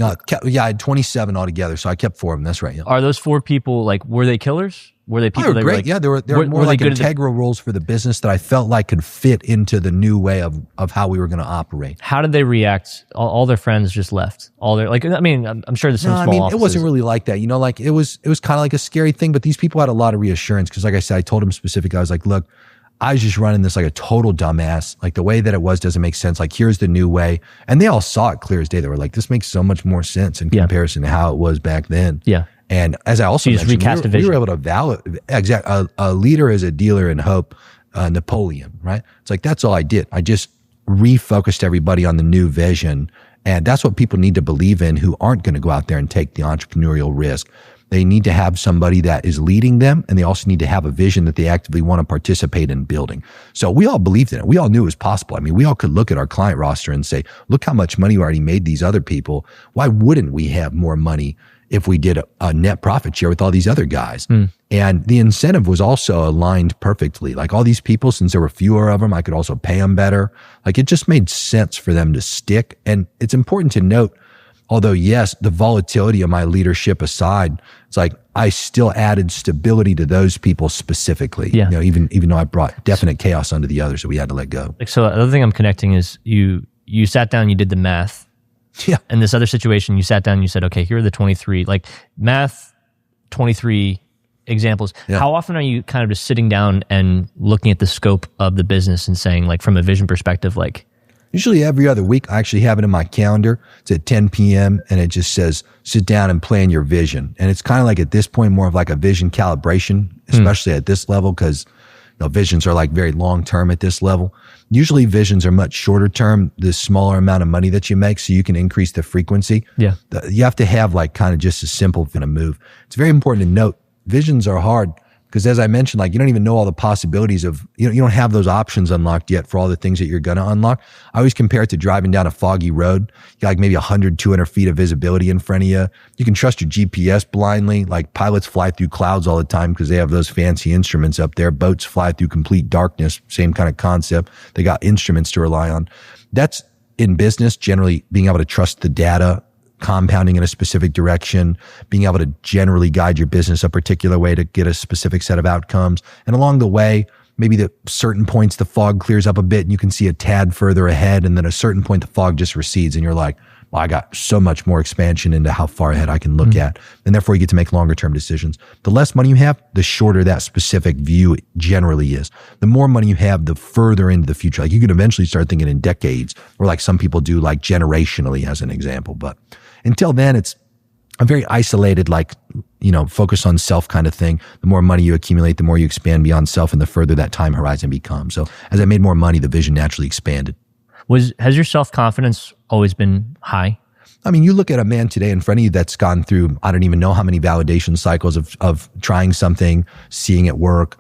I had 27 altogether. So I kept 4 of them. That's right. Yeah.
Are those 4 people like, were they killers? Were they people
they were great?
Like,
yeah, they were more like integral roles for the business that I felt like could fit into the new way of how we were going to operate.
How did they react? All their friends just left. All their like. I mean, I'm sure there's some small offices.
It wasn't really like that. You know, like it was kind of like a scary thing. But these people had a lot of reassurance because, like I said, I told them specifically. I was like, look, I was just running this like a total dumbass. Like the way that it was doesn't make sense. Like here's the new way, and they all saw it clear as day. They were like, this makes so much more sense in comparison to how it was back then.
Yeah.
And as I also mentioned, we were able to validate a leader is a dealer in hope, Napoleon, right? It's like, that's all I did. I just refocused everybody on the new vision. And that's what people need to believe in who aren't going to go out there and take the entrepreneurial risk. They need to have somebody that is leading them, and they also need to have a vision that they actively want to participate in building. So we all believed in it. We all knew it was possible. I mean, we all could look at our client roster and say, look how much money we already made these other people. Why wouldn't we have more money if we did a net profit share with all these other guys? And the incentive was also aligned perfectly. Like all these people, since there were fewer of them, I could also pay them better. Like it just made sense for them to stick. And it's important to note, although yes, the volatility of my leadership aside, it's like I still added stability to those people specifically.
Yeah.
You know, even though I brought definite chaos onto the others that we had to let go.
Like, so the other thing I'm connecting is you sat down, you did the math.
Yeah.
In this other situation, you sat down and you said, okay, here are the 23, like math, 23 examples. Yeah. How often are you kind of just sitting down and looking at the scope of the business and saying, like, from a vision perspective, like?
Usually every other week, I actually have it in my calendar. It's at 10 p.m. and it just says, sit down and plan your vision. And it's kind of like at this point, more of like a vision calibration, especially at this level, because visions are like very long term at this level. Usually visions are much shorter term, the smaller amount of money that you make, so you can increase the frequency. Yeah. You have to have like kind of just a simple kind of move. It's very important to note, visions are hard because as I mentioned, like you don't even know all the possibilities of, you don't have those options unlocked yet for all the things that you're going to unlock. I always compare it to driving down a foggy road. You got like maybe 100, 200 feet of visibility in front of you. You can trust your GPS blindly. Like pilots fly through clouds all the time because they have those fancy instruments up there. Boats fly through complete darkness. Same kind of concept. They got instruments to rely on. That's in business, generally being able to trust the data, compounding in a specific direction, being able to generally guide your business a particular way to get a specific set of outcomes. And along the way, maybe at certain points, the fog clears up a bit and you can see a tad further ahead. And then at a certain point, the fog just recedes and you're like, well, I got so much more expansion into how far ahead I can look at. And therefore you get to make longer term decisions. The less money you have, the shorter that specific view generally is. The more money you have, the further into the future. Like you can eventually start thinking in decades, or like some people do, like generationally as an example. But until then, it's a very isolated, like, focus on self kind of thing. The more money you accumulate, the more you expand beyond self, and the further that time horizon becomes. So as I made more money, the vision naturally expanded.
Has your self-confidence always been high?
I mean, you look at a man today in front of you that's gone through, I don't even know how many validation cycles of trying something, seeing it work,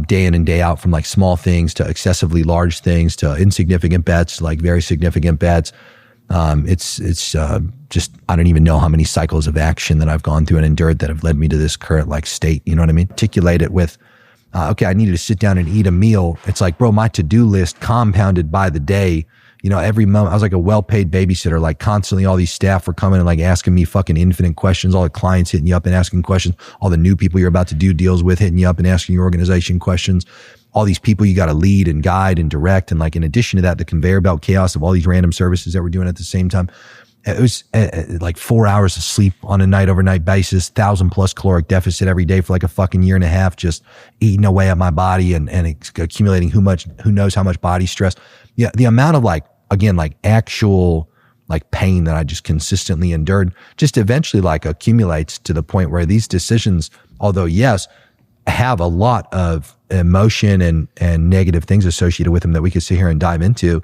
day in and day out, from like small things to excessively large things to insignificant bets, like very significant bets. It's just, I don't even know how many cycles of action that I've gone through and endured that have led me to this current like state. You know what I mean? Articulate it with, okay, I needed to sit down and eat a meal. It's like, bro, my to-do list compounded by the day. You know, every moment I was like a well-paid babysitter, like constantly all these staff were coming and like asking me fucking infinite questions, all the clients hitting you up and asking questions, all the new people you're about to do deals with hitting you up and asking your organization questions, all these people you got to lead and guide and direct. And like, in addition to that, the conveyor belt chaos of all these random services that we're doing at the same time. It was like 4 hours of sleep on a night overnight basis, 1,000+ caloric deficit every day for like a fucking year and a half, just eating away at my body and accumulating who knows how much body stress. Yeah. The amount of like, again, like actual like pain that I just consistently endured just eventually like accumulates to the point where these decisions, although yes, have a lot of emotion and negative things associated with them that we could sit here and dive into.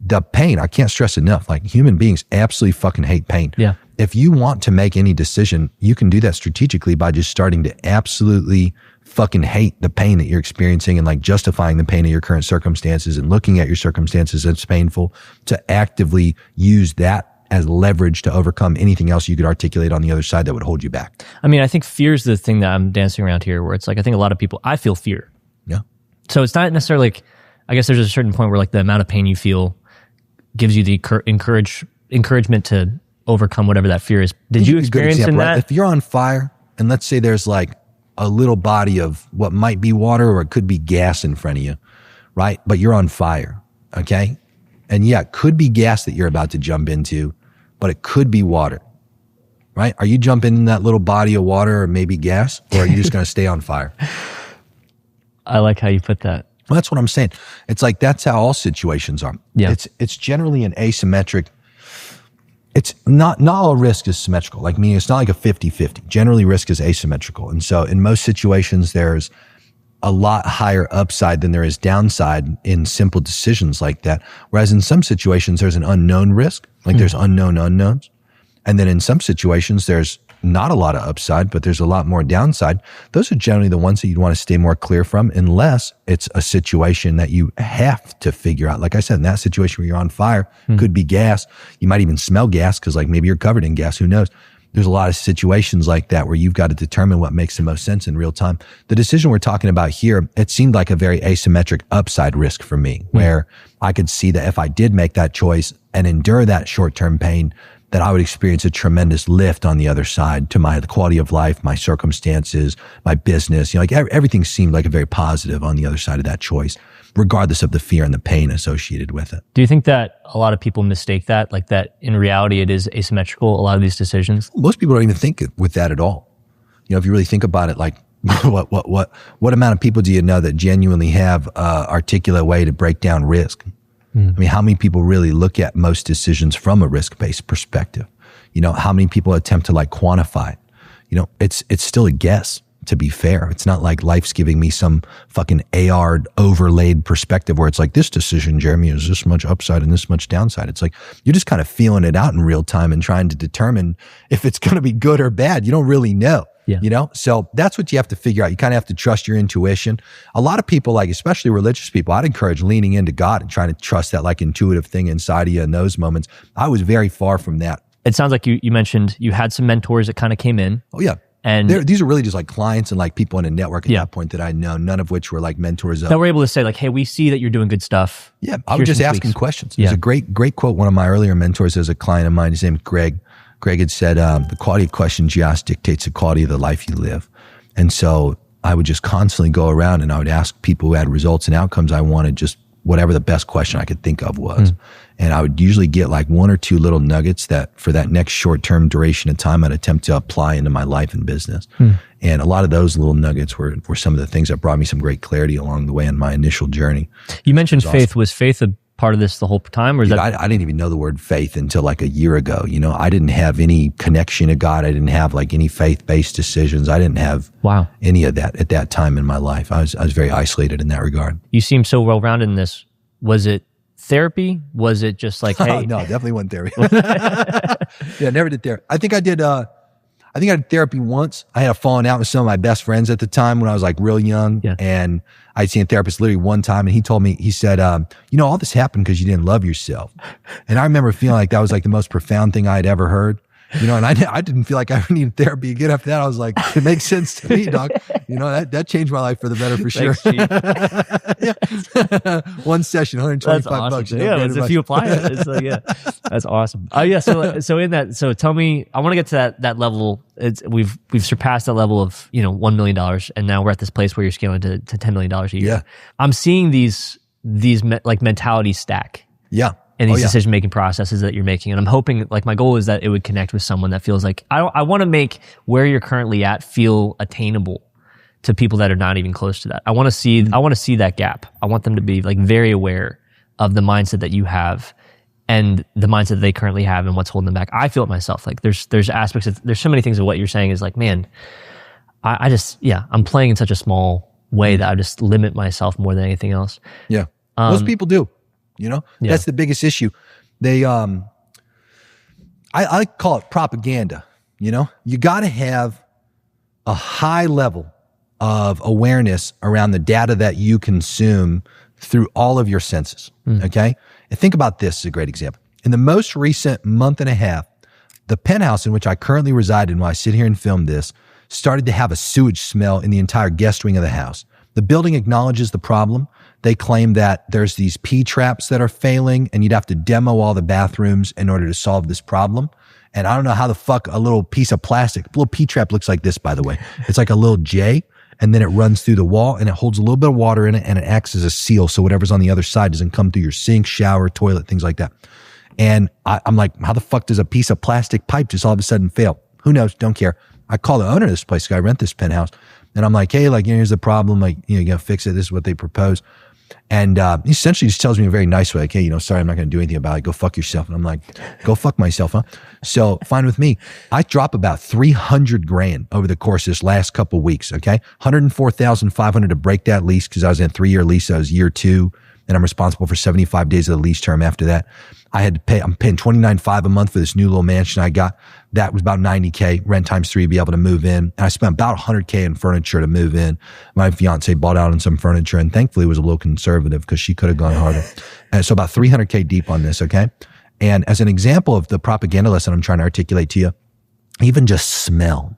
The pain, I can't stress enough, like human beings absolutely fucking hate pain.
Yeah.
If you want to make any decision, you can do that strategically by just starting to absolutely fucking hate the pain that you're experiencing and like justifying the pain of your current circumstances and looking at your circumstances as painful, to actively use that as leverage to overcome anything else you could articulate on the other side that would hold you back.
I mean, I think fear is the thing that I'm dancing around here, where it's like, I think a lot of people, I feel fear.
Yeah.
So it's not necessarily like, I guess there's a certain point where like the amount of pain you feel gives you the encouragement to overcome whatever that fear is. Did you experience in that?
Right? If you're on fire and let's say there's like a little body of what might be water or it could be gas in front of you, right? But you're on fire, okay? And yeah, it could be gas that you're about to jump into, but it could be water, right? Are you jumping in that little body of water or maybe gas, or are you just going to stay on fire?
I like how you put that.
Well, that's what I'm saying. It's like, that's how all situations are.
Yeah.
It's generally an asymmetric. It's not all risk is symmetrical. Like, meaning it's not like a 50-50. Generally risk is asymmetrical. And so in most situations, there's a lot higher upside than there is downside in simple decisions like that. Whereas in some situations, there's an unknown risk, like there's unknown unknowns. And then in some situations, there's not a lot of upside, but there's a lot more downside. Those are generally the ones that you'd want to stay more clear from, unless it's a situation that you have to figure out. Like I said, in that situation where you're on fire, could be gas. You might even smell gas because like maybe you're covered in gas. Who knows? There's a lot of situations like that where you've got to determine what makes the most sense in real time. The decision we're talking about here, it seemed like a very asymmetric upside risk for me, where I could see that if I did make that choice and endure that short-term pain, that I would experience a tremendous lift on the other side to the quality of life, my circumstances, my business. You know, like everything seemed like a very positive on the other side of that choice, regardless of the fear and the pain associated with it.
Do you think that a lot of people mistake that, like that in reality it is asymmetrical, a lot of these decisions?
Most people don't even think with that at all. You know, if you really think about it, like what amount of people do you know that genuinely have articulate way to break down risk? I mean, how many people really look at most decisions from a risk-based perspective? You know, how many people attempt to like quantify it? You know, it's still a guess, to be fair. It's not like life's giving me some fucking AR overlaid perspective where it's like, this decision, Jeremy, is this much upside and this much downside. It's like, you're just kind of feeling it out in real time and trying to determine if it's going to be good or bad. You don't really know.
Yeah.
You know, so that's what you have to figure out. You kind of have to trust your intuition. A lot of people, like especially religious people, I'd encourage leaning into God and trying to trust that like intuitive thing inside of you in those moments. I was very far from that.
It sounds like you mentioned you had some mentors that kind of came in.
Oh yeah.
And
these are really just like clients and like people in a network at that point that I know, none of which were like mentors.
That were able to say like, hey, we see that you're doing good stuff.
Yeah. I was just asking questions. There's a great quote. One of my earlier mentors is a client of mine. His name is Greg. Greg had said, the quality of questions you ask dictates the quality of the life you live. And so I would just constantly go around and I would ask people who had results and outcomes I wanted, just whatever the best question I could think of was. And I would usually get like one or two little nuggets that for that next short-term duration of time, I'd attempt to apply into my life and business. And a lot of those little nuggets were some of the things that brought me some great clarity along the way in my initial journey.
You mentioned faith. Awesome. Was faith a part of this the whole time? Or is
I didn't even know the word faith until like a year ago. You know, I didn't have any connection to God. I didn't have like any faith-based decisions. I didn't have any of that at that time in my life. I was very isolated in that regard.
You seem so well-rounded in this. Was it therapy? Was it just like, hey?
No, definitely wasn't therapy. Yeah, never did therapy. I think I did, I think I had therapy once. I had a falling out with some of my best friends at the time when I was like real young.
Yeah.
And I'd seen a therapist literally one time, and he told me, he said, all this happened because you didn't love yourself. And I remember feeling like that was like the most profound thing I had ever heard. And I didn't feel like I ever needed therapy again after that. I was like, it makes sense to me, dog. That changed my life for the better for sure. One session, $125 bucks.
Yeah, if you apply it, it's like, yeah, that's awesome. Oh yeah. So in that, so tell me, I want to get to that level. We've surpassed that level of, $1 million. And now we're at this place where you're scaling to $10 million a year.
Yeah.
I'm seeing these like mentalities stack.
Yeah.
And these decision-making processes that you're making. And I'm hoping, like, my goal is that it would connect with someone that feels like, I want to make where you're currently at feel attainable to people that are not even close to that. I want to see that gap. I want them to be like very aware of the mindset that you have and the mindset that they currently have and what's holding them back. I feel it myself. Like there's aspects there's so many things of what you're saying is like, man, I'm playing in such a small way that I just limit myself more than anything else.
Yeah. Most people do. That's the biggest issue. They, I call it propaganda. You got to have a high level of awareness around the data that you consume through all of your senses. Okay. And think about this as a great example. In the most recent month and a half, the penthouse in which I currently reside in while I sit here and film this started to have a sewage smell in the entire guest wing of the house. The building acknowledges the problem. They claim that there's these P traps that are failing and you'd have to demo all the bathrooms in order to solve this problem. And I don't know how the fuck a little piece of plastic, a little P trap looks like this, by the way. It's like a little J, and then it runs through the wall and it holds a little bit of water in it and it acts as a seal. So whatever's on the other side doesn't come through your sink, shower, toilet, things like that. And I'm like, how the fuck does a piece of plastic pipe just all of a sudden fail? Who knows? Don't care. I call the owner of this place. I rent this penthouse. And I'm like, hey, here's the problem. Like, you gotta fix it. This is what they propose. And he essentially just tells me in a very nice way, like, hey, sorry, I'm not going to do anything about it. Go fuck yourself. And I'm like, go fuck myself, huh? So fine with me. I drop about $300,000 over the course of this last couple of weeks. Okay. $104,500 to break that lease because I was in a 3-year lease. I was year 2. And I'm responsible for 75 days of the lease term after that. I'm paying $29,500 a month for this new little mansion I got. That was about $90K, rent times 3 to be able to move in. And I spent about $100K in furniture to move in. My fiance bought out on some furniture and thankfully was a little conservative because she could have gone harder. And so about $300K deep on this, okay? And as an example of the propaganda lesson I'm trying to articulate to you, even just smell,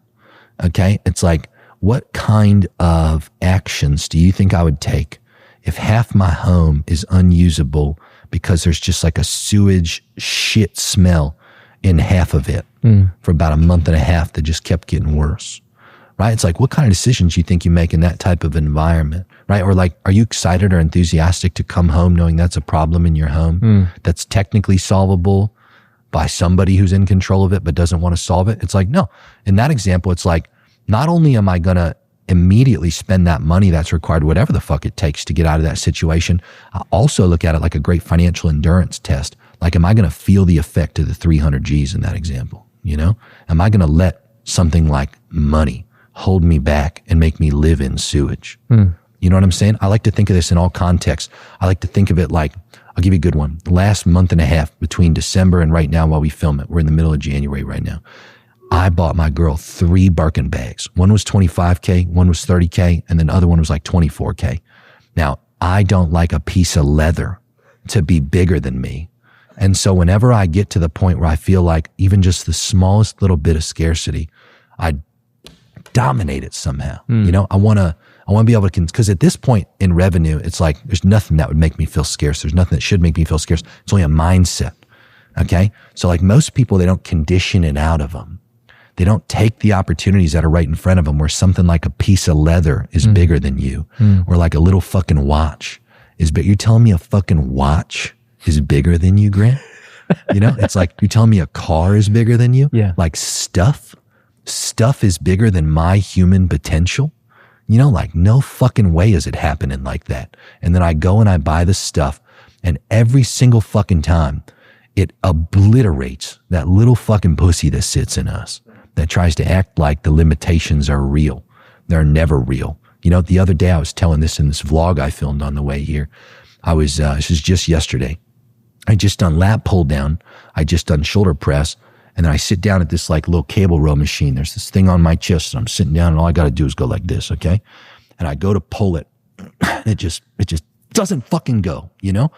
okay? It's like, what kind of actions do you think I would take if half my home is unusable because there's just like a sewage shit smell in half of it for about a month and a half that just kept getting worse, right? It's like, what kind of decisions do you think you make in that type of environment, right? Or like, are you excited or enthusiastic to come home knowing that's a problem in your home that's technically solvable by somebody who's in control of it but doesn't want to solve it? It's like, no. In that example, it's like, not only am I going to immediately spend that money that's required, whatever the fuck it takes to get out of that situation, I also look at it like a great financial endurance test. Like, am I going to feel the effect of the 300 G's in that example? Am I going to let something like money hold me back and make me live in sewage? You know what I'm saying? I like to think of this in all contexts. I like to think of it like, I'll give you a good one. The last month and a half between December and right now while we film it, we're in the middle of January right now. I bought my girl 3 Birkin bags. One was $25K, one was $30K, and then the other one was like $24K. Now, I don't like a piece of leather to be bigger than me. And so whenever I get to the point where I feel like even just the smallest little bit of scarcity, I dominate it somehow. I want to be able to, because at this point in revenue, it's like, there's nothing that would make me feel scarce. There's nothing that should make me feel scarce. It's only a mindset. Okay. So like most people, they don't condition it out of them. They don't take the opportunities that are right in front of them where something like a piece of leather is bigger than you or like a little fucking watch is big. You're telling me a fucking watch is bigger than you, Grant? It's like, you're telling me a car is bigger than you?
Yeah.
Like stuff is bigger than my human potential. Like no fucking way is it happening like that. And then I go and I buy the stuff and every single fucking time it obliterates that little fucking pussy that sits in us that tries to act like the limitations are real. They're never real. The other day I was telling this in this vlog I filmed on the way here. This was just yesterday. I just done lat pull down. I just done shoulder press. And then I sit down at this like little cable row machine. There's this thing on my chest and I'm sitting down and all I got to do is go like this. Okay. And I go to pull it. And it just doesn't fucking go, you know?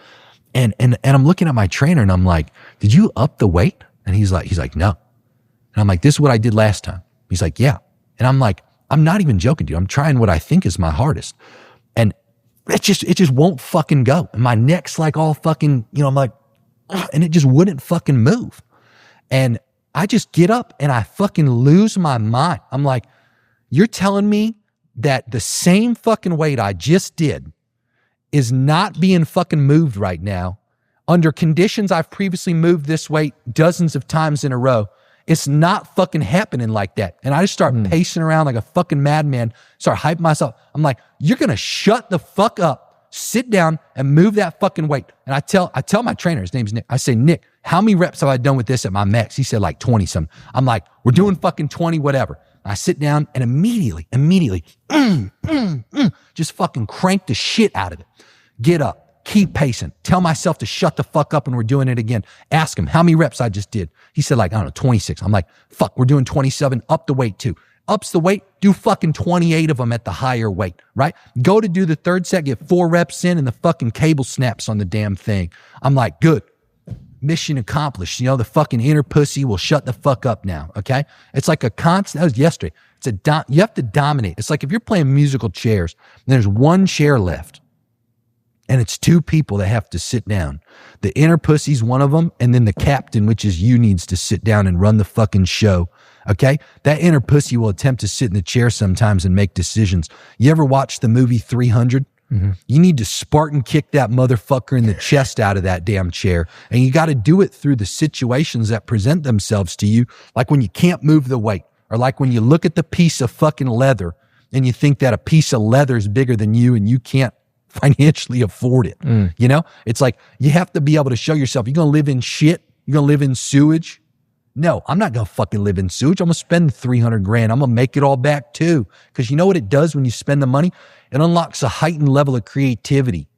And I'm looking at my trainer and I'm like, did you up the weight? And he's like, no. And I'm like, this is what I did last time. He's like, yeah. And I'm like, I'm not even joking, dude. I'm trying what I think is my hardest. And it just won't fucking go. And my neck's like all fucking, you know, I'm like, ugh, and it just wouldn't fucking move. And I just get up and I fucking lose my mind. I'm like, you're telling me that the same fucking weight I just did is not being fucking moved right now under conditions I've previously moved this weight dozens of times in a row. It's not fucking happening like that. And I just start pacing around like a fucking madman, start hyping myself. I'm like, you're going to shut the fuck up, sit down and move that fucking weight. And I tell my trainer, his name's Nick. I say, Nick, how many reps have I done with this at my max? He said like 20 something. I'm like, we're doing fucking 20, whatever. I sit down and immediately, just fucking crank the shit out of it. Get up, keep pacing, tell myself to shut the fuck up and we're doing it again. Ask him how many reps I just did. He said like, I don't know, 26. I'm like, fuck, we're doing 27, up the weight too. Ups the weight, do fucking 28 of them at the higher weight, right? Go to do the third set, get 4 reps in and the fucking cable snaps on the damn thing. I'm like, good. Mission accomplished. You know, the fucking inner pussy will shut the fuck up now. Okay. It's like a constant, that was yesterday. You have to dominate. It's like if you're playing musical chairs and there's one chair left and it's 2 people that have to sit down. The inner pussy's one of them. And then the captain, which is you, needs to sit down and run the fucking show. Okay. That inner pussy will attempt to sit in the chair sometimes and make decisions. You ever watch the movie 300? Mm-hmm. You need to Spartan kick that motherfucker in the chest out of that damn chair. And you got to do it through the situations that present themselves to you. Like when you can't move the weight, or like when you look at the piece of fucking leather and you think that a piece of leather is bigger than you and you can't financially afford it. You know, it's like you have to be able to show yourself. You're going to live in shit. You're going to live in sewage. No, I'm not going to fucking live in sewage. I'm going to spend 300 grand. I'm going to make it all back too. Because you know what it does when you spend the money? It unlocks a heightened level of creativity.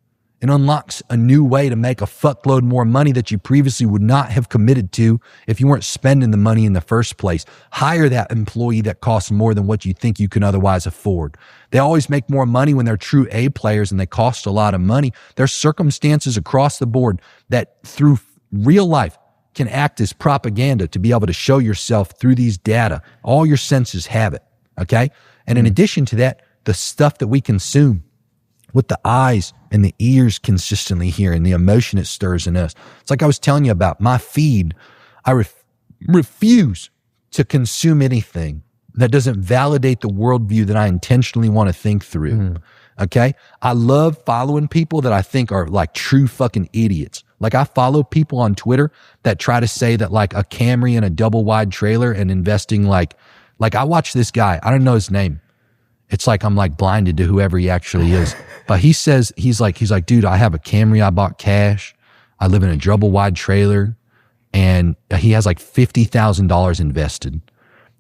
It unlocks a new way to make a fuckload more money that you previously would not have committed to if you weren't spending the money in the first place. Hire that employee that costs more than what you think you can otherwise afford. They always make more money when they're true A players and they cost a lot of money. There's circumstances across the board that through real life can act as propaganda to be able to show yourself through these data. All your senses have it, okay? And in addition to that, the stuff that we consume with the eyes and the ears consistently hear and the emotion it stirs in us. It's like I was telling you about my feed. I refuse to consume anything that doesn't validate the worldview that I intentionally want to think through, okay? I love following people that I think are like true fucking idiots. Like I follow people on Twitter that try to say that like a Camry and a double wide trailer and investing like I watch this guy, I don't know his name. It's like I'm like blinded to whoever he actually is. But he says, he's like, dude, I have a Camry I bought cash. I live in a double wide trailer and he has like $50,000 invested.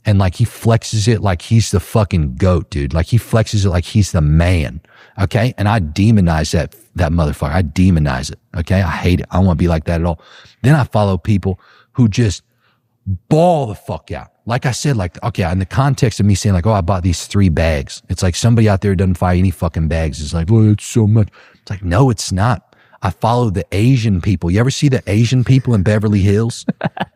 And like he flexes it like he's the fucking goat, dude. Like he flexes it like he's the man. Okay. And I demonize that motherfucker. I demonize it. Okay. I hate it. I don't want to be like that at all. Then I follow people who just ball the fuck out. Like I said, like, okay, in the context of me saying like, oh, I bought these 3 bags. It's like somebody out there who doesn't buy any fucking bags. It's like, well, it's so much. It's like, no, it's not. I follow the Asian people. You ever see the Asian people in Beverly Hills?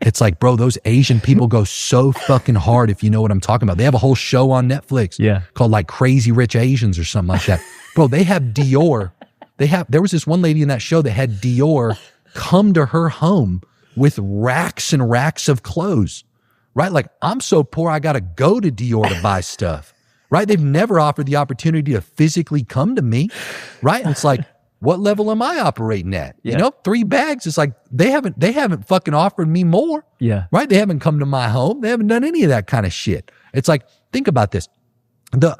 It's like, bro, those Asian people go so fucking hard if you know what I'm talking about. They have a whole show on Netflix called like Crazy Rich Asians or something like that. Bro, they have Dior. There was this one lady in that show that had Dior come to her home with racks and racks of clothes, right? Like I'm so poor, I got to go to Dior to buy stuff, right? They've never offered the opportunity to physically come to me, right? And it's like, what level am I operating at? You know, 3 bags. It's like, they haven't fucking offered me more. Yeah. Right. They haven't come to my home. They haven't done any of that kind of shit. It's like, think about this.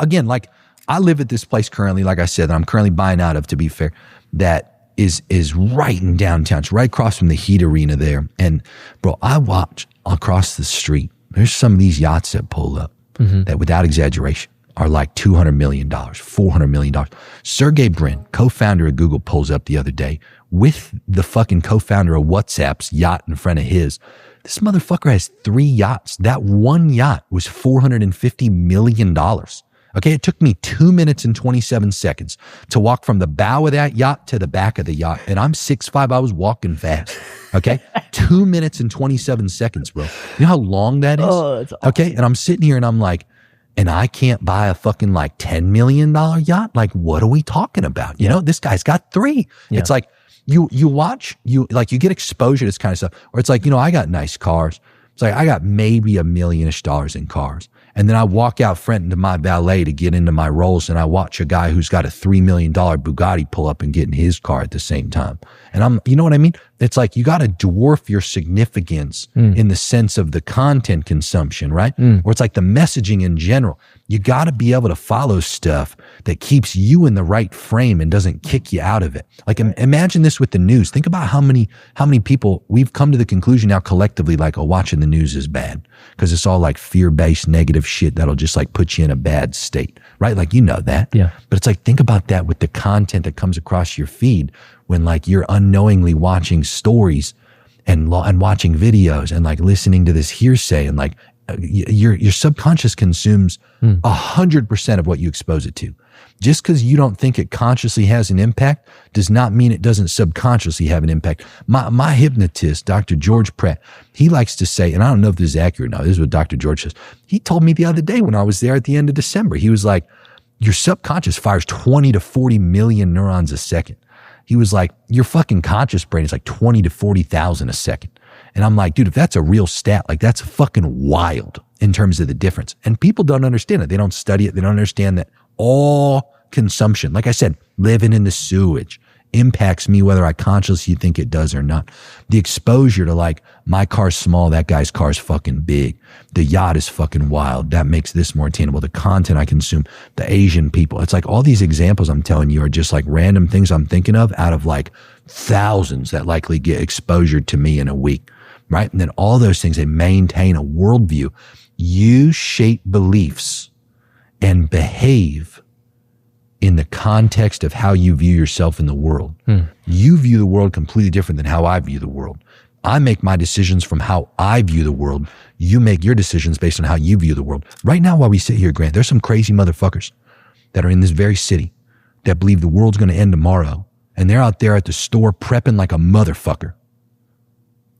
Again, like I live at this place currently, like I said, that I'm currently buying out of, to be fair, that is right in downtown. It's right across from the Heat Arena there. And bro, I watch across the street. There's some of these yachts that pull up that without exaggeration are like $200 million, $400 million. Sergey Brin, co-founder of Google, pulls up the other day with the fucking co-founder of WhatsApp's yacht in front of his, This motherfucker has 3 yachts. That one yacht was $450 million. Okay, it took me 2 minutes and 27 seconds to walk from the bow of that yacht to the back of the yacht. And I'm 6'5", I was walking fast. Okay, 2 minutes and 27 seconds, bro. You know how long that is?
Oh, that's awesome.
Okay, and I'm sitting here and I'm like, and I can't buy a fucking like $10 million yacht? Like, what are we talking about? You know, this guy's got 3. Yeah. It's like, you watch, you get exposure to this kind of stuff. Or it's like, I got nice cars. It's like, I got maybe $1 million-ish in cars. And then I walk out front into my valet to get into my Rolls, and I watch a guy who's got a $3 million Bugatti pull up and get in his car at the same time. And you know what I mean? It's like, you got to dwarf your significance in the sense of the content consumption, right? Or it's like the messaging in general. You got to be able to follow stuff that keeps you in the right frame and doesn't kick you out of it. Like, imagine this with the news. Think about how many people we've come to the conclusion now collectively, like, oh, watching the news is bad because it's all like fear-based negative shit that'll just like put you in a bad state, right? Like, that.
Yeah.
But it's like, think about that with the content that comes across your feed when like you're unknowingly watching stories and watching videos and like listening to this hearsay, and like your subconscious consumes 100% of what you expose it to. Just because you don't think it consciously has an impact does not mean it doesn't subconsciously have an impact. My hypnotist, Dr. George Pratt, he likes to say, and I don't know if this is accurate now, this is what Dr. George says. He told me the other day when I was there at the end of December, he was like, your subconscious fires 20 to 40 million neurons a second. He was like, your fucking conscious brain is like 20 to 40,000 a second. And I'm like, dude, if that's a real stat, like that's fucking wild in terms of the difference. And people don't understand it. They don't study it. They don't understand that all consumption, like I said, living in the sewage impacts me whether I consciously think it does or not. The exposure to like, my car's small, that guy's car's fucking big. The yacht is fucking wild. That makes this more attainable. The content I consume, the Asian people. It's like all these examples I'm telling you are just like random things I'm thinking of out of like thousands that likely get exposure to me in a week, right? And then all those things, they maintain a worldview. You shape beliefs and behave in the context of how you view yourself in the world. You view the world completely different than how I view the world. I make my decisions from how I view the world. You make your decisions based on how you view the world. Right now, while we sit here, Grant, there's some crazy motherfuckers that are in this very city that believe the world's going to end tomorrow. And they're out there at the store prepping like a motherfucker.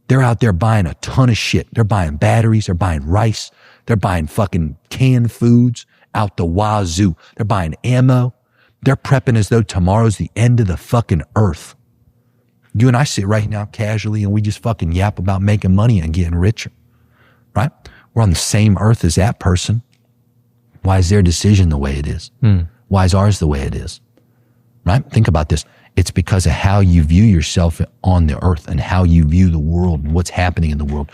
They're out there buying a ton of shit. They're buying batteries. They're buying rice. They're buying fucking canned foods out the wazoo. They're buying ammo. They're prepping as though tomorrow's the end of the fucking earth. You and I sit right now casually and we just fucking yap about making money and getting richer, right? We're on the same earth as that person. Why is their decision the way it is? Why is ours the way it is? Right? Think about this. It's because of how you view yourself on the earth and how you view the world and what's happening in the world.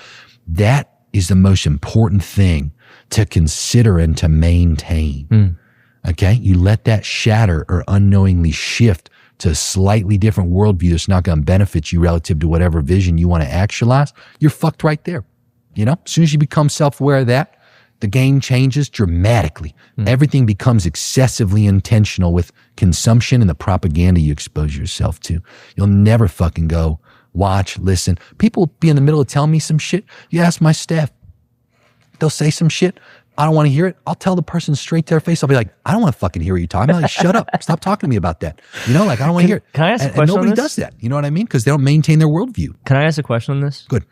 That is the most important thing to consider and to maintain. Okay? You let that shatter or unknowingly shift to a slightly different worldview that's not going to benefit you relative to whatever vision you want to actualize, you're fucked right there. As soon as you become self-aware of that, the game changes dramatically. Everything becomes excessively intentional with consumption and the propaganda you expose yourself to. You'll never fucking go watch, listen. People be in the middle of telling me some shit. You ask my staff, they'll say some shit. I don't want to hear it. I'll tell the person straight to their face. I'll be like, I don't want to fucking hear what you're talking about. Like, shut up. Stop talking to me about that. Like, I don't want to hear it.
Can I ask a question
and nobody
on this?
does that. You know what I mean? Because they don't maintain their worldview.
Can I ask a question on this?
Good.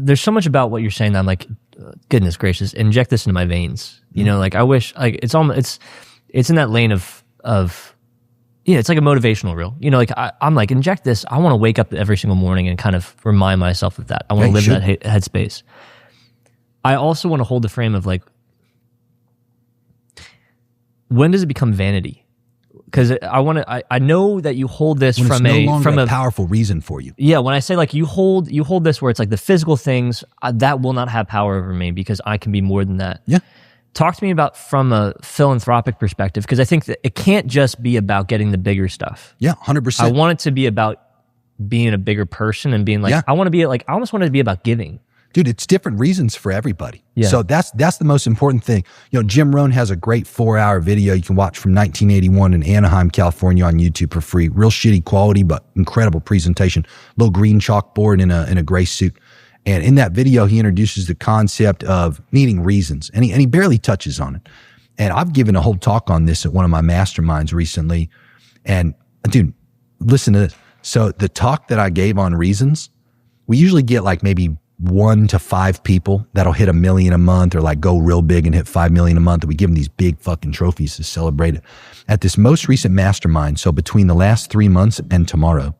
There's so much about what you're saying that I'm like, goodness gracious, inject this into my veins. Like I wish, like it's in that lane of it's like a motivational reel. Like I'm like, inject this. I want to wake up every single morning and kind of remind myself of that. I want to live in that headspace. I also want to hold the frame of like, when does it become vanity? Because I know that you hold this
when
from
a powerful reason for you.
Yeah, when I say like you hold this where it's like the physical things that will not have power over me because I can be more than that.
Yeah.
Talk to me about from a philanthropic perspective, because I think that it can't just be about getting the bigger stuff.
Yeah, 100%.
I want it to be about being a bigger person and being like, I almost want it to be about giving.
Dude, it's different reasons for everybody.
Yeah.
So that's the most important thing. Jim Rohn has a great 4-hour video you can watch from 1981 in Anaheim, California on YouTube for free. Real shitty quality, but incredible presentation. Little green chalkboard in a gray suit. And in that video, he introduces the concept of needing reasons, and he barely touches on it. And I've given a whole talk on this at one of my masterminds recently. And dude, listen to this. So the talk that I gave on reasons, we usually get like maybe 1 to 5 people that'll hit $1 million a month or like go real big and hit 5 million a month. And we give them these big fucking trophies to celebrate it. At this most recent mastermind, so between the last 3 months and tomorrow,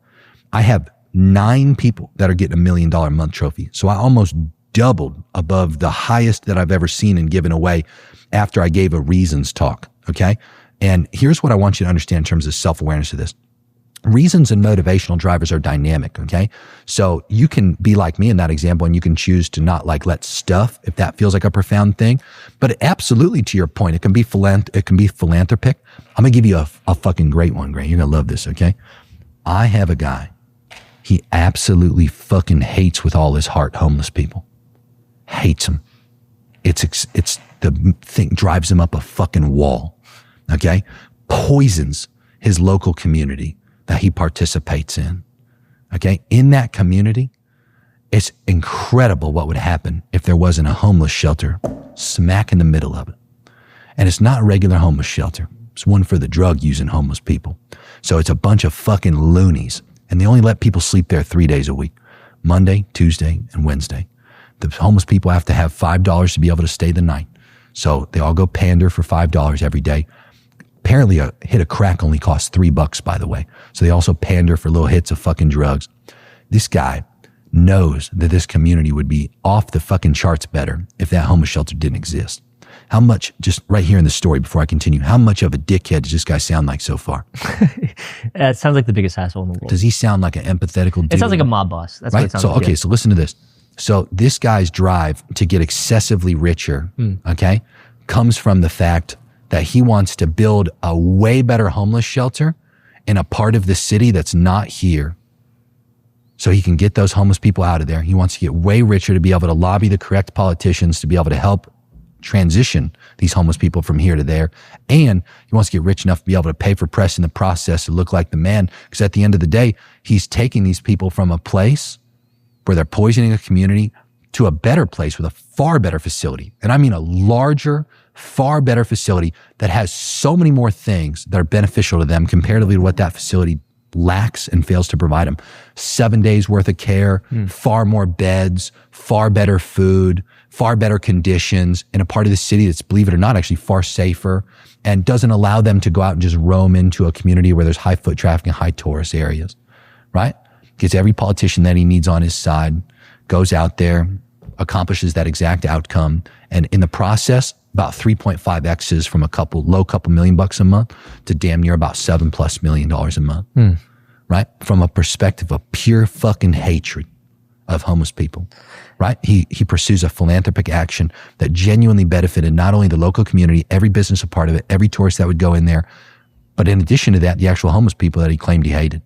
I have 9 people that are getting $1 million a month trophy. So I almost doubled above the highest that I've ever seen and given away after I gave a reasons talk. Okay. And here's what I want you to understand in terms of self-awareness of this. Reasons and motivational drivers are dynamic. Okay. So you can be like me in that example, and you can choose to not like let stuff, if that feels like a profound thing, but absolutely to your point, it can be philanthropic. I'm going to give you a fucking great one, Grant. You're going to love this. Okay. I have a guy. He absolutely fucking hates with all his heart homeless people. Hates them. It's the thing drives him up a fucking wall. Okay. Poisons his local community that he participates in. Okay. In that community, it's incredible what would happen if there wasn't a homeless shelter smack in the middle of it. And it's not a regular homeless shelter. It's one for the drug using homeless people. So it's a bunch of fucking loonies. And they only let people sleep there 3 days a week, Monday, Tuesday, and Wednesday. The homeless people have to have $5 to be able to stay the night. So they all go pander for $5 every day. Apparently a hit of crack only costs $3, by the way. So they also pander for little hits of fucking drugs. This guy knows that this community would be off the fucking charts better if that homeless shelter didn't exist. How much, just right here in the story before I continue, how much of a dickhead does this guy sound like so far?
It sounds like the biggest asshole in the world.
Does he sound like an empathetical dude?
It sounds like a mob boss. That's
right?
what it sounds
So,
like.
okay, so listen to this. So this guy's drive to get excessively richer, okay, comes from the fact that he wants to build a way better homeless shelter in a part of the city that's not here. So he can get those homeless people out of there. He wants to get way richer to be able to lobby the correct politicians to be able to help transition these homeless people from here to there. And he wants to get rich enough to be able to pay for press in the process to look like the man. Because at the end of the day, he's taking these people from a place where they're poisoning a community to a better place with a far better facility. And I mean a larger, far better facility that has so many more things that are beneficial to them comparatively to what that facility lacks and fails to provide them. 7 days worth of care, far more beds, far better food, far better conditions in a part of the city that's, believe it or not, actually far safer, and doesn't allow them to go out and just roam into a community where there's high foot traffic and high tourist areas, right? Gets every politician that he needs on his side, goes out there, accomplishes that exact outcome, and in the process, about 3.5x's from a couple million bucks a month to damn near about $7+ million a month, right? From a perspective of pure fucking hatred of homeless people, right? He pursues a philanthropic action that genuinely benefited not only the local community, every business a part of it, every tourist that would go in there, but in addition to that, the actual homeless people that he claimed he hated,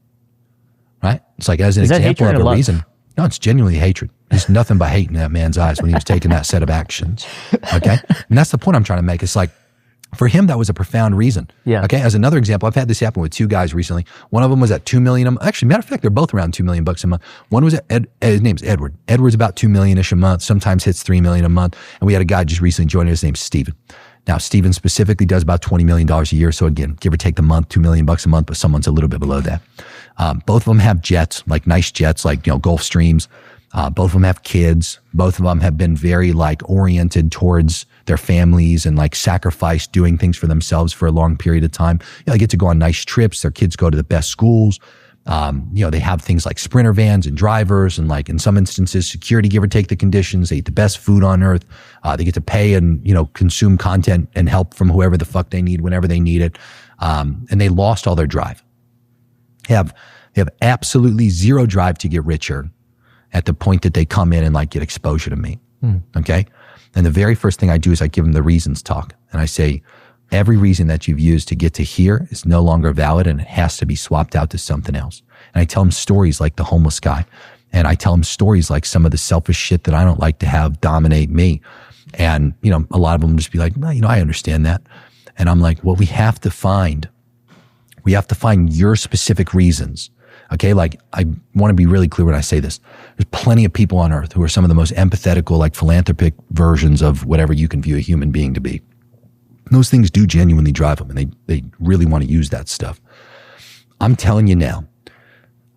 right? It's like as an example of a reason. No, it's genuinely hatred. There's nothing but hate in that man's eyes when he was taking that set of actions. Okay. And that's the point I'm trying to make. It's like, for him, that was a profound reason. Yeah. Okay. As another example, I've had this happen with 2 guys recently. One of them was at $2 million. Actually, matter of fact, they're both around $2 million a month. One was at his name's Edward. Edward's about $2 million-ish a month, sometimes hits $3 million a month. And we had a guy just recently join us. His name's Steven. Now, Steven specifically does about $20 million a year. So again, give or take the month, $2 million a month, but someone's a little bit below that. Both of them have jets, like nice jets, like, Gulfstreams. Both of them have kids. Both of them have been very oriented towards their families and sacrifice doing things for themselves for a long period of time. They get to go on nice trips. Their kids go to the best schools. They have things like Sprinter vans and drivers and in some instances, security, give or take the conditions. They eat the best food on earth. They get to pay and, consume content and help from whoever the fuck they need whenever they need it. And they lost all their drive. They have absolutely zero drive to get richer at the point that they come in and get exposure to me. Okay. And the very first thing I do is I give them the reasons talk. And I say, every reason that you've used to get to here is no longer valid and it has to be swapped out to something else. And I tell them stories like the homeless guy. And I tell them stories like some of the selfish shit that I don't like to have dominate me. And, a lot of them just be like, well, I understand that. And I'm like, well, we have to find your specific reasons. Okay, like I want to be really clear when I say this. There's plenty of people on earth who are some of the most empathetical, like philanthropic versions of whatever you can view a human being to be. Those things do genuinely drive them, and they really want to use that stuff. I'm telling you now,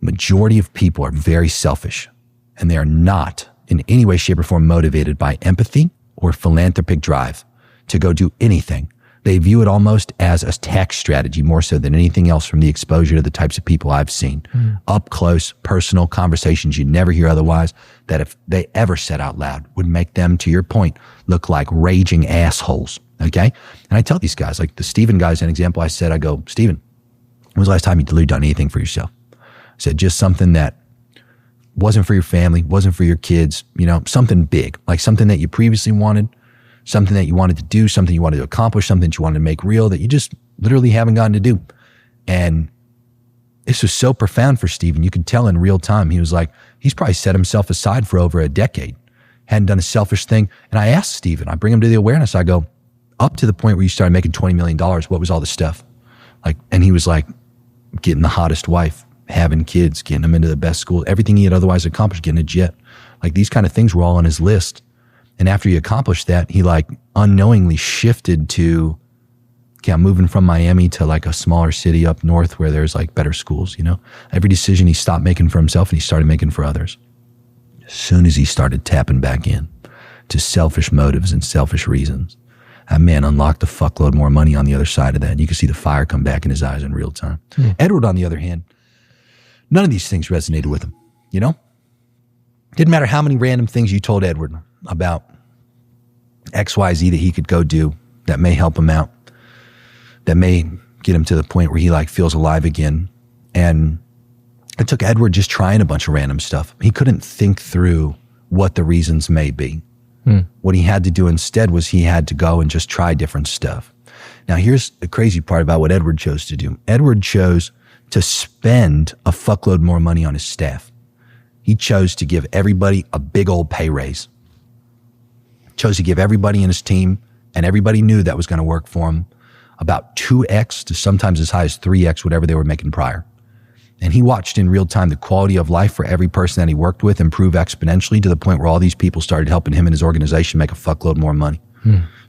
majority of people are very selfish, and they are not in any way, shape, or form motivated by empathy or philanthropic drive to go do anything. They view it almost as a tax strategy more so than anything else from the exposure to the types of people I've seen. Up close, personal conversations you'd never hear otherwise, that if they ever said out loud would make them, to your point, look like raging assholes. Okay? And I tell these guys, like the Steven guy's an example. I go, Steven, when was the last time you really done anything for yourself? I said, just something that wasn't for your family, wasn't for your kids, something big, like something that you previously wanted, something that you wanted to do, something you wanted to accomplish, something that you wanted to make real that you just literally haven't gotten to do. And this was so profound for Steven. You could tell in real time. He was like, he's probably set himself aside for over a decade, hadn't done a selfish thing. And I asked Steven, I bring him to the awareness. I go, up to the point where you started making $20 million, what was all the stuff? And he was like, getting the hottest wife, having kids, getting them into the best school, everything he had otherwise accomplished, getting a jet. Like these kind of things were all on his list. And after he accomplished that, he like unknowingly shifted to, okay, I'm moving from Miami to like a smaller city up north where there's like better schools, Every decision he stopped making for himself and he started making for others. As soon as he started tapping back in to selfish motives and selfish reasons, that man unlocked a fuckload more money on the other side of that. And you could see the fire come back in his eyes in real time. Edward, on the other hand, none of these things resonated with him, Didn't matter how many random things you told Edward about XYZ that he could go do that may help him out, that may get him to the point where he like feels alive again. And it took Edward just trying a bunch of random stuff. He couldn't think through what the reasons may be. What he had to do instead was he had to go and just try different stuff. Now, here's the crazy part about what Edward chose to do. Edward chose to spend a fuckload more money on his staff. He chose to give everybody a big old pay raise. Chose to give everybody in his team, and everybody knew that was going to work for him, about 2x to sometimes as high as 3x whatever they were making prior. And he watched in real time the quality of life for every person that he worked with improve exponentially to the point where all these people started helping him and his organization make a fuckload more money.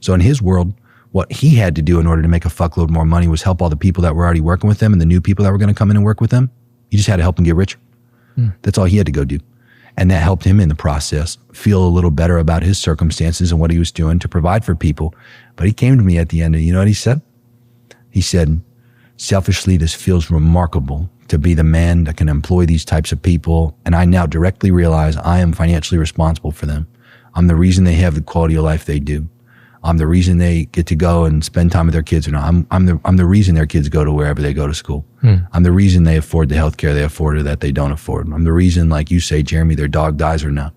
So in his world, what he had to do in order to make a fuckload more money was help all the people that were already working with them and the new people that were going to come in and work with them. He just had to help them get richer. That's all he had to go do. And that helped him in the process feel a little better about his circumstances and what he was doing to provide for people. But he came to me at the end and you know what he said? He said, selfishly, this feels remarkable to be the man that can employ these types of people. And I now directly realize I am financially responsible for them. I'm the reason they have the quality of life they do. I'm the reason they get to go and spend time with their kids or not. I'm the reason their kids go to wherever they go to school. I'm the reason they afford the healthcare they afford or that they don't afford. I'm the reason, like you say, Jeremy, their dog dies or not.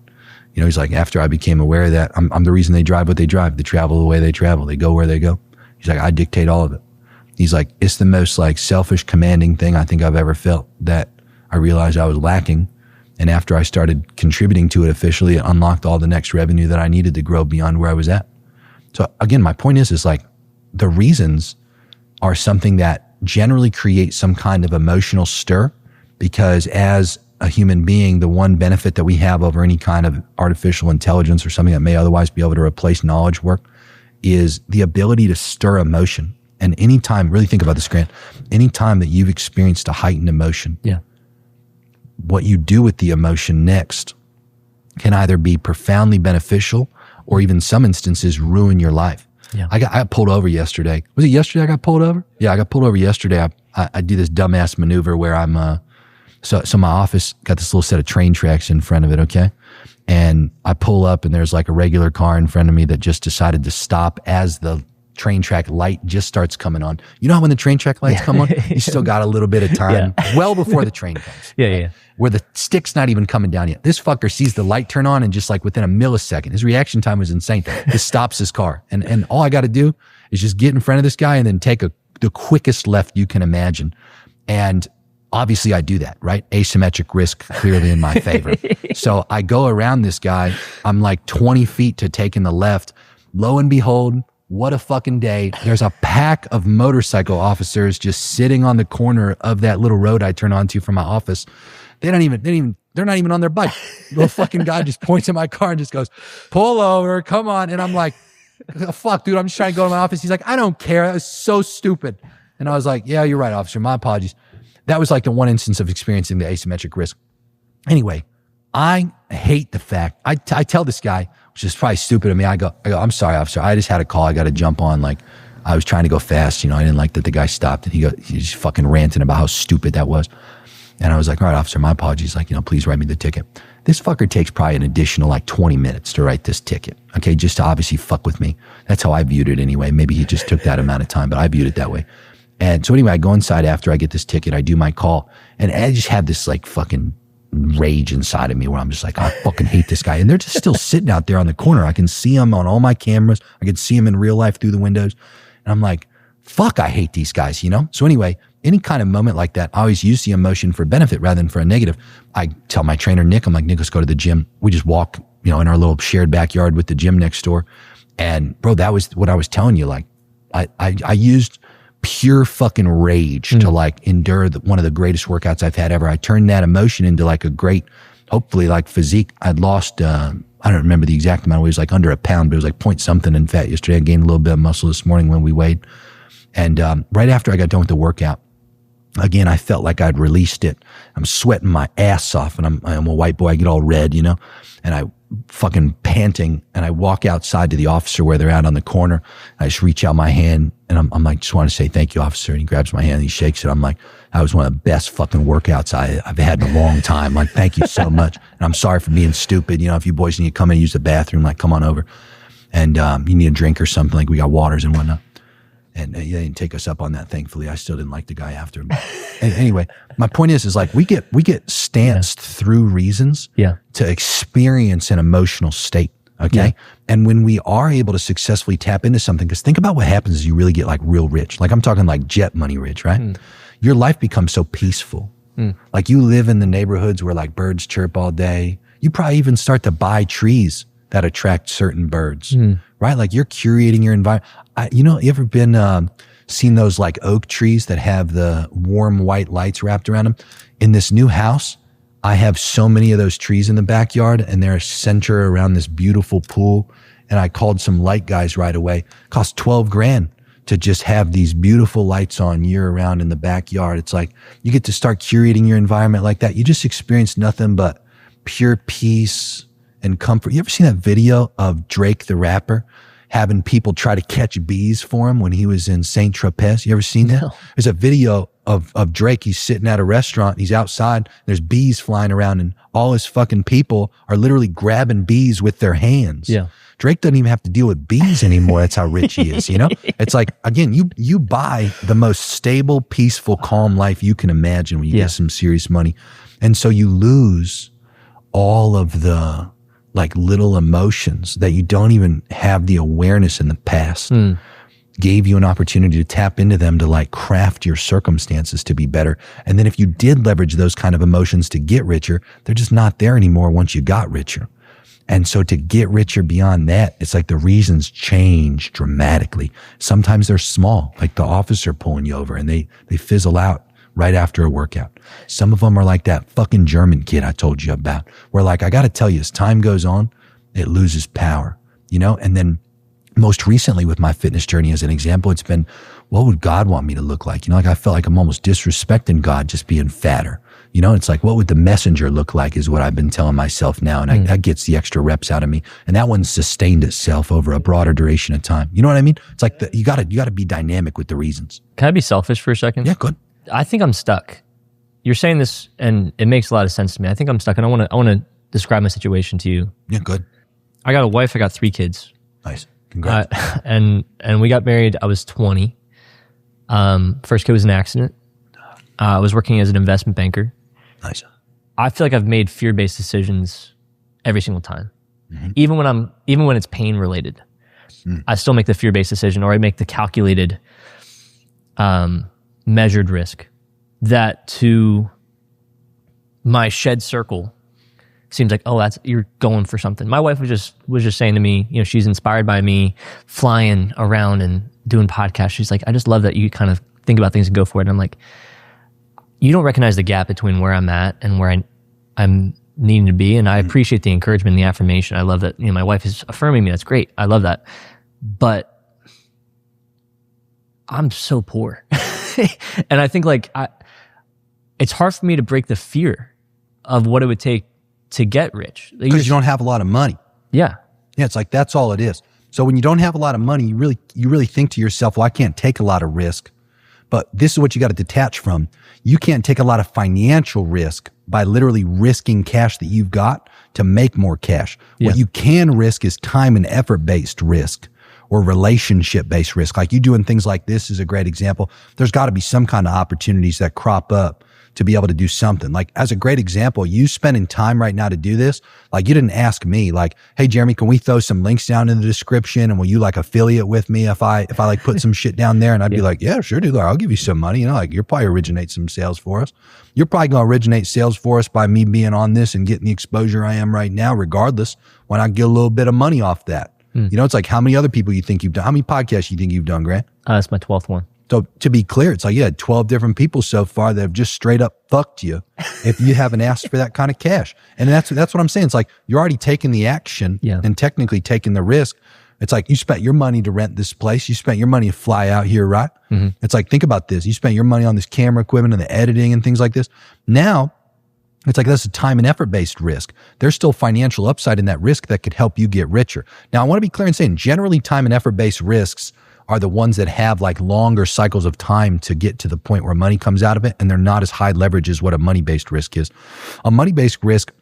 He's like, after I became aware of that, I'm the reason they drive what they drive. They travel the way they travel. They go where they go. He's like, I dictate all of it. He's like, it's the most like selfish, commanding thing I think I've ever felt that I realized I was lacking. And after I started contributing to it officially, it unlocked all the next revenue that I needed to grow beyond where I was at. So again, my point is like the reasons are something that generally create some kind of emotional stir, because as a human being, the one benefit that we have over any kind of artificial intelligence or something that may otherwise be able to replace knowledge work is the ability to stir emotion. And anytime, really think about this, Grant, anytime that you've experienced a heightened emotion, what you do with the emotion next can either be profoundly beneficial or even some instances ruin your life. I got pulled over yesterday. Was it yesterday I got pulled over? Yeah, I got pulled over yesterday. I do this dumbass maneuver where I'm, so my office got this little set of train tracks in front of it, okay? And I pull up and there's like a regular car in front of me that just decided to stop as the train track light just starts coming on. You know how when the train track lights come on, you still got a little bit of time well before the train comes. Where the stick's not even coming down yet. This fucker sees the light turn on and just like within a millisecond, his reaction time was insane. Just stops his car. And all I got to do is just get in front of this guy and then take the quickest left you can imagine. And obviously I do that, right? Asymmetric risk clearly in my favor. So I go around this guy. I'm like 20 feet to taking the left. Lo and behold, what a fucking day. There's a pack of motorcycle officers just sitting on the corner of that little road I turn onto from my office. They're not even on their bike. The fucking guy just points at my car and just goes, pull over, come on. And I'm like, fuck, dude, I'm just trying to go to my office. He's like, I don't care. That was so stupid. And I was like, yeah, you're right, officer. My apologies. That was like the one instance of experiencing the asymmetric risk. Anyway, I hate the fact, I tell this guy, which is probably stupid of me, I go, I'm sorry, officer. I just had a call. I got to jump on. Like, I was trying to go fast. I didn't like that the guy stopped. And he's fucking ranting about how stupid that was. And I was like, all right, officer, my apologies. Like, please write me the ticket. This fucker takes probably an additional like 20 minutes to write this ticket. Okay, just to obviously fuck with me. That's how I viewed it anyway. Maybe he just took that amount of time, but I viewed it that way. And so anyway, I go inside after I get this ticket. I do my call. And I just have this like fucking rage inside of me where I'm just like, I fucking hate this guy. And they're just still sitting out there on the corner. I can see them on all my cameras. I can see them in real life through the windows. And I'm like, fuck, I hate these guys, So anyway, any kind of moment like that, I always use the emotion for benefit rather than for a negative. I tell my trainer, Nick, I'm like, Nick, let's go to the gym. We just walk, in our little shared backyard with the gym next door. And bro, that was what I was telling you. Like, I used pure fucking rage to like endure one of the greatest workouts I've had ever. I turned that emotion into like a great, hopefully like physique. I'd lost, I don't remember the exact amount. It was like under a pound, but it was like point something in fat yesterday. I gained a little bit of muscle this morning when we weighed. And right after I got done with the workout, again, I felt like I'd released it. I'm sweating my ass off, and I'm a white boy. I get all red, and I fucking panting, and I walk outside to the officer where they're out on the corner. I just reach out my hand, and I'm like, just want to say thank you, officer. And he grabs my hand and he shakes it. I'm like, that was one of the best fucking workouts I've had in a long time. Like, thank you so much. And I'm sorry for being stupid. If you boys need to come in and use the bathroom, like, come on over. And you need a drink or something, like we got waters and whatnot. And they didn't take us up on that, thankfully. I still didn't like the guy after him. Anyway, my point is like we get stanced through reasons to experience an emotional state, okay? Yeah. And when we are able to successfully tap into something, because think about what happens is you really get like real rich. Like I'm talking like jet money rich, right? Your life becomes so peaceful. Like you live in the neighborhoods where like birds chirp all day. You probably even start to buy trees that attract certain birds, right? Like you're curating your environment. You ever been, seen those like oak trees that have the warm white lights wrapped around them? In this new house, I have so many of those trees in the backyard, and they're centered around this beautiful pool. And I called some light guys right away. It cost $12,000 to just have these beautiful lights on year round in the backyard. It's like you get to start curating your environment like that. You just experience nothing but pure peace and comfort. You ever seen that video of Drake the rapper having people try to catch bees for him when he was in Saint Tropez? You ever seen that? No. There's a video of Drake. He's sitting at a restaurant. He's outside. There's bees flying around, and all his fucking people are literally grabbing bees with their hands. Yeah. Drake doesn't even have to deal with bees anymore. That's how rich he is, It's like, again, you buy the most stable, peaceful, calm life you can imagine when you get some serious money. And so you lose all of the like little emotions that you don't even have the awareness in the past. Gave you an opportunity to tap into them to like craft your circumstances to be better. And then if you did leverage those kind of emotions to get richer, they're just not there anymore once you got richer. And so to get richer beyond that, it's like the reasons change dramatically. Sometimes they're small, like the officer pulling you over, and they fizzle out right after a workout. Some of them are like that fucking German kid I told you about, where like, I got to tell you, as time goes on, it loses power, And then most recently with my fitness journey as an example, it's been, what would God want me to look like? Like I felt like I'm almost disrespecting God just being fatter. It's like, what would the messenger look like is what I've been telling myself now. And that gets the extra reps out of me. And that one's sustained itself over a broader duration of time. You know what I mean? It's like you gotta be dynamic with the reasons.
Can I be selfish for a second?
Yeah, good.
I think I'm stuck. You're saying this and it makes a lot of sense to me. I think I'm stuck, and I want to describe my situation to you.
Yeah, good.
I got a wife, I got 3 kids.
Nice. Congrats.
And we got married, I was 20. First kid was an accident. I was working as an investment banker.
Nice.
I feel like I've made fear-based decisions every single time. Even when it's pain related. I still make the fear-based decision, or I make the calculated measured risk that to my shed circle seems like, oh, you're going for something. My wife was just saying to me, she's inspired by me flying around and doing podcasts. She's like, I just love that you kind of think about things and go for it. And I'm like, you don't recognize the gap between where I'm at and where I'm needing to be. And I appreciate the encouragement and the affirmation. I love that, my wife is affirming me. That's great. I love that. But I'm so poor. And I think it's hard for me to break the fear of what it would take to get rich.
Because you don't have a lot of money.
Yeah.
Yeah, it's like, that's all it is. So when you don't have a lot of money, you really think to yourself, well, I can't take a lot of risk. But this is what you got to detach from. You can't take a lot of financial risk by literally risking cash that you've got to make more cash. Yeah. What you can risk is time and effort-based risk or relationship-based risk. Like you doing things like this is a great example. There's got to be some kind of opportunities that crop up to be able to do something. Like as a great example, you spending time right now to do this, like you didn't ask me like, hey, Jeremy, can we throw some links down in the description and will you like affiliate with me if I like put some shit down there? And I'd be like, yeah, sure, dude. I'll give you some money. Like you'll probably originate some sales for us. You're probably going to originate sales for us by me being on this and getting the exposure I am right now, regardless, when I get a little bit of money off that. It's like how many other people you think you've done? How many podcasts you think you've done, Grant?
That's my 12th one.
So to be clear, it's like you had 12 different people so far that have just straight up fucked you if you haven't asked for that kind of cash. And that's what I'm saying. It's like you're already taking the action and technically taking the risk. It's like you spent your money to rent this place. You spent your money to fly out here, right? Mm-hmm. It's like, think about this. You spent your money on this camera equipment and the editing and things like this. Now, it's like that's a time and effort-based risk. There's still financial upside in that risk that could help you get richer. Now, I want to be clear in saying generally time and effort-based risks are the ones that have like longer cycles of time to get to the point where money comes out of it, and they're not as high leverage as what a money-based risk is. A money-based risk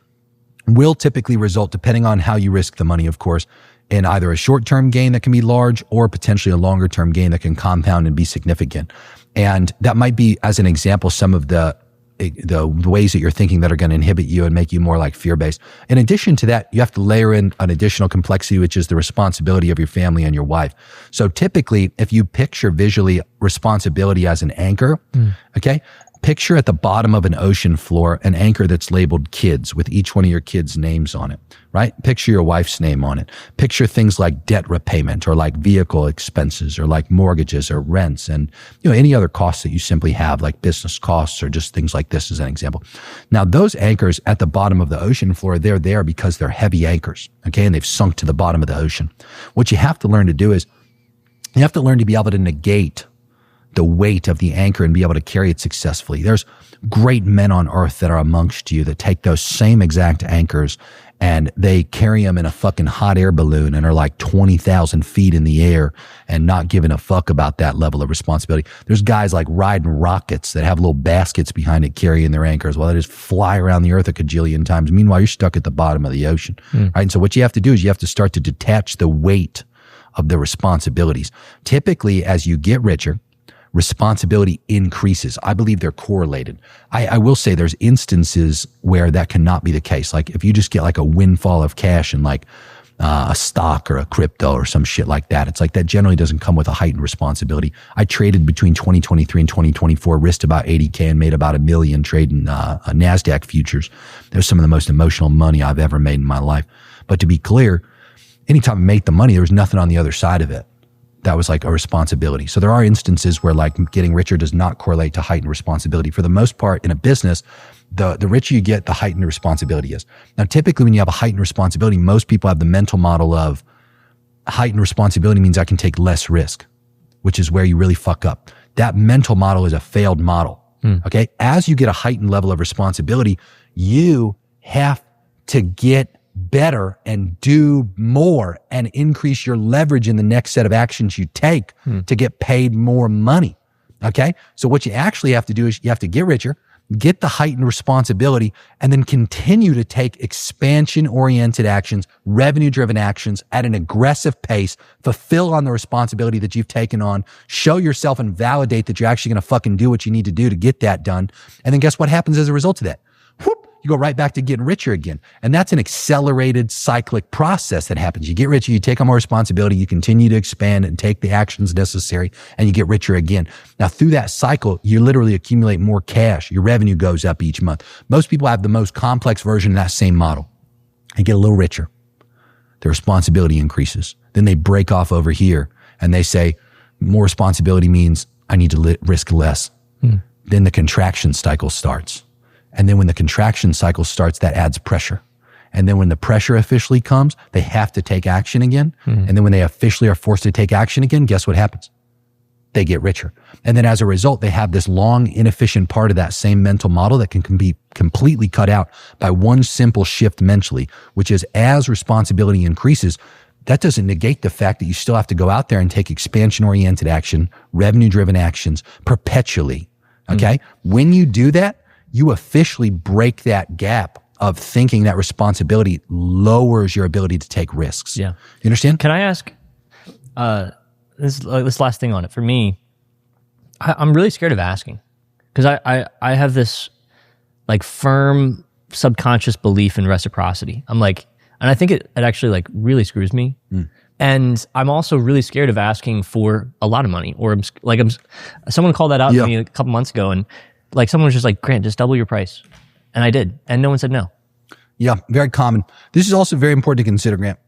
will typically result, depending on how you risk the money, of course, in either a short-term gain that can be large or potentially a longer-term gain that can compound and be significant. And that might be, as an example, some of the ways that you're thinking that are going to inhibit you and make you more like fear-based. In addition to that, you have to layer in an additional complexity, which is the responsibility of your family and your wife. So typically, if you picture visually responsibility as an anchor, okay, picture at the bottom of an ocean floor an anchor that's labeled kids with each one of your kids' names on it, right? Picture your wife's name on it. Picture things like debt repayment or like vehicle expenses or like mortgages or rents and any other costs that you simply have, like business costs or just things like this as an example. Now, those anchors at the bottom of the ocean floor, they're there because they're heavy anchors, okay? And they've sunk to the bottom of the ocean. What you have to learn to do is you have to learn to be able to negate the weight of the anchor and be able to carry it successfully. There's great men on earth that are amongst you that take those same exact anchors and they carry them in a fucking hot air balloon and are like 20,000 feet in the air and not giving a fuck about that level of responsibility. There's guys like riding rockets that have little baskets behind it carrying their anchors while they just fly around the earth a cajillion times. Meanwhile, you're stuck at the bottom of the ocean, right? And so what you have to do is you have to start to detach the weight of the responsibilities. Typically, as you get richer, responsibility increases. I believe they're correlated. I will say there's instances where that cannot be the case. Like if you just get like a windfall of cash in like a stock or a crypto or some shit like that, it's like that generally doesn't come with a heightened responsibility. I traded between 2023 and 2024, risked about 80K and made about $1 million trading NASDAQ futures. It was some of the most emotional money I've ever made in my life. But to be clear, anytime I make the money, there was nothing on the other side of it. That was like a responsibility. So there are instances where like getting richer does not correlate to heightened responsibility. For the most part in a business, the richer you get, the heightened responsibility is. Now, typically when you have a heightened responsibility, most people have the mental model of heightened responsibility means I can take less risk, which is where you really fuck up. That mental model is a failed model. Okay. As you get a heightened level of responsibility, you have to get better and do more and increase your leverage in the next set of actions you take to get paid more money. Okay. So what you actually have to do is you have to get richer, get the heightened responsibility, and then continue to take expansion-oriented actions, revenue-driven actions at an aggressive pace, fulfill on the responsibility that you've taken on, show yourself and validate that you're actually going to fucking do what you need to do to get that done. And then guess what happens as a result of that? Whoop. You go right back to getting richer again. And that's an accelerated cyclic process that happens. You get richer, you take on more responsibility, you continue to expand and take the actions necessary, and you get richer again. Now, through that cycle, you literally accumulate more cash. Your revenue goes up each month. Most people have the most complex version of that same model. They get a little richer. Their responsibility increases. Then they break off over here and they say, more responsibility means I need to risk less. Then the contraction cycle starts. And then when the contraction cycle starts, that adds pressure. And then when the pressure officially comes, they have to take action again. And then when they officially are forced to take action again, guess what happens? They get richer. And then as a result, they have this long, inefficient part of that same mental model that can be completely cut out by one simple shift mentally, which is as responsibility increases, that doesn't negate the fact that you still have to go out there and take expansion-oriented action, revenue-driven actions perpetually. Okay? When you do that, you officially break that gap of thinking that responsibility lowers your ability to take risks.
Yeah.
You understand?
Can I ask this last thing on it? For me, I'm really scared of asking because I have this like firm subconscious belief in reciprocity. I'm like, and I think it actually like really screws me. And I'm also really scared of asking for a lot of money, or someone called that out to me a couple months ago, and like someone was just like, Grant, just double your price. And I did. And no one said no.
Yeah, very common. This is also very important to consider, Grant.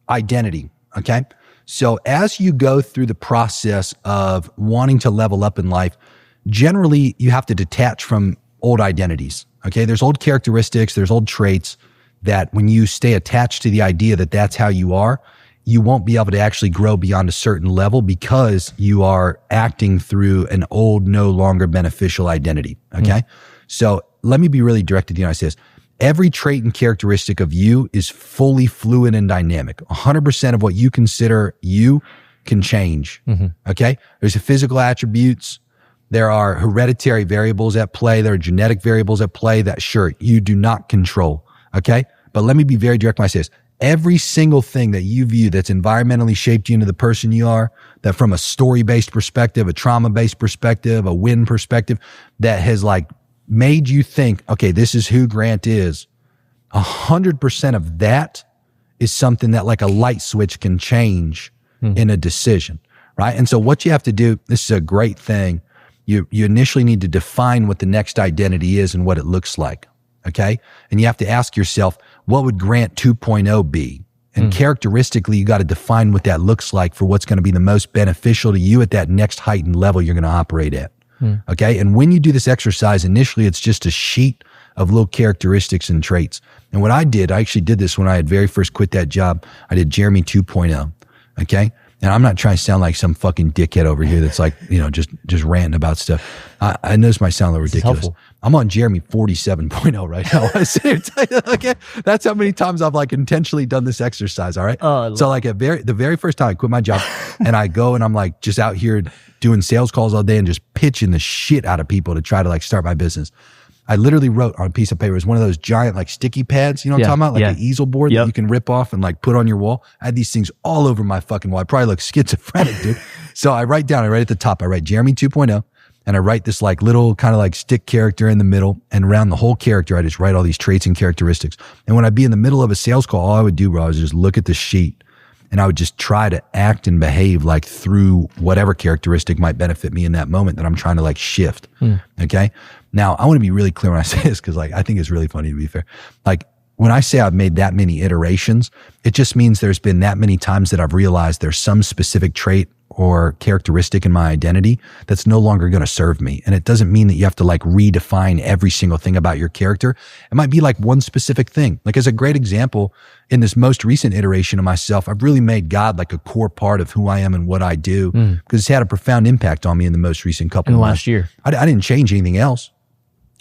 Identity, okay? So as you go through the process of wanting to level up in life, generally you have to detach from old identities, okay? There's old characteristics, there's old traits that when you stay attached to the idea that that's how you are, you won't be able to actually grow beyond a certain level because you are acting through an old, no longer beneficial identity, okay? So let me be really direct with you when I say this. Every trait and characteristic of you is fully fluid and dynamic. 100% of what you consider you can change, okay? There's the physical attributes. There are hereditary variables at play. There are genetic variables at play that, sure, you do not control, okay? But let me be very direct when I say this. Every single thing that you view that's environmentally shaped you into the person you are, that from a story-based perspective, a trauma-based perspective, a win perspective, that has like made you think, okay, this is who Grant is, 100% of that is something that like a light switch can change in a decision, right? And so what you have to do, this is a great thing, you initially need to define what the next identity is and what it looks like, okay? And you have to ask yourself, what would Grant 2.0 be? And characteristically, you got to define what that looks like for what's going to be the most beneficial to you at that next heightened level you're going to operate at. Okay. And when you do this exercise, initially, it's just a sheet of little characteristics and traits. And what I actually did this when I had very first quit that job. I did Jeremy 2.0. Okay. And I'm not trying to sound like some fucking dickhead over here that's like, just ranting about stuff. I know this might sound a little ridiculous. I'm on Jeremy 47.0 right now. Okay. That's how many times I've like intentionally done this exercise. All right. So like the very first time I quit my job and I go and I'm like just out here doing sales calls all day and just pitching the shit out of people to try to like start my business. I literally wrote on a piece of paper. It was one of those giant like sticky pads, you know what I'm talking about? Like an easel board that you can rip off and like put on your wall. I had these things all over my fucking wall. I probably look schizophrenic, dude. So I write at the top, I write Jeremy 2.0 and I write this like little kind of like stick character in the middle, and around the whole character, I just write all these traits and characteristics. And when I'd be in the middle of a sales call, all I would do, bro, was just look at the sheet and I would just try to act and behave like through whatever characteristic might benefit me in that moment that I'm trying to like shift. Okay. Now, I want to be really clear when I say this because like I think it's really funny, to be fair. Like when I say I've made that many iterations, it just means there's been that many times that I've realized there's some specific trait or characteristic in my identity that's no longer going to serve me. And it doesn't mean that you have to like redefine every single thing about your character. It might be like one specific thing. Like as a great example, in this most recent iteration of myself, I've really made God like a core part of who I am and what I do because it's had a profound impact on me in the most recent couple of months.
Last year.
I didn't change anything else.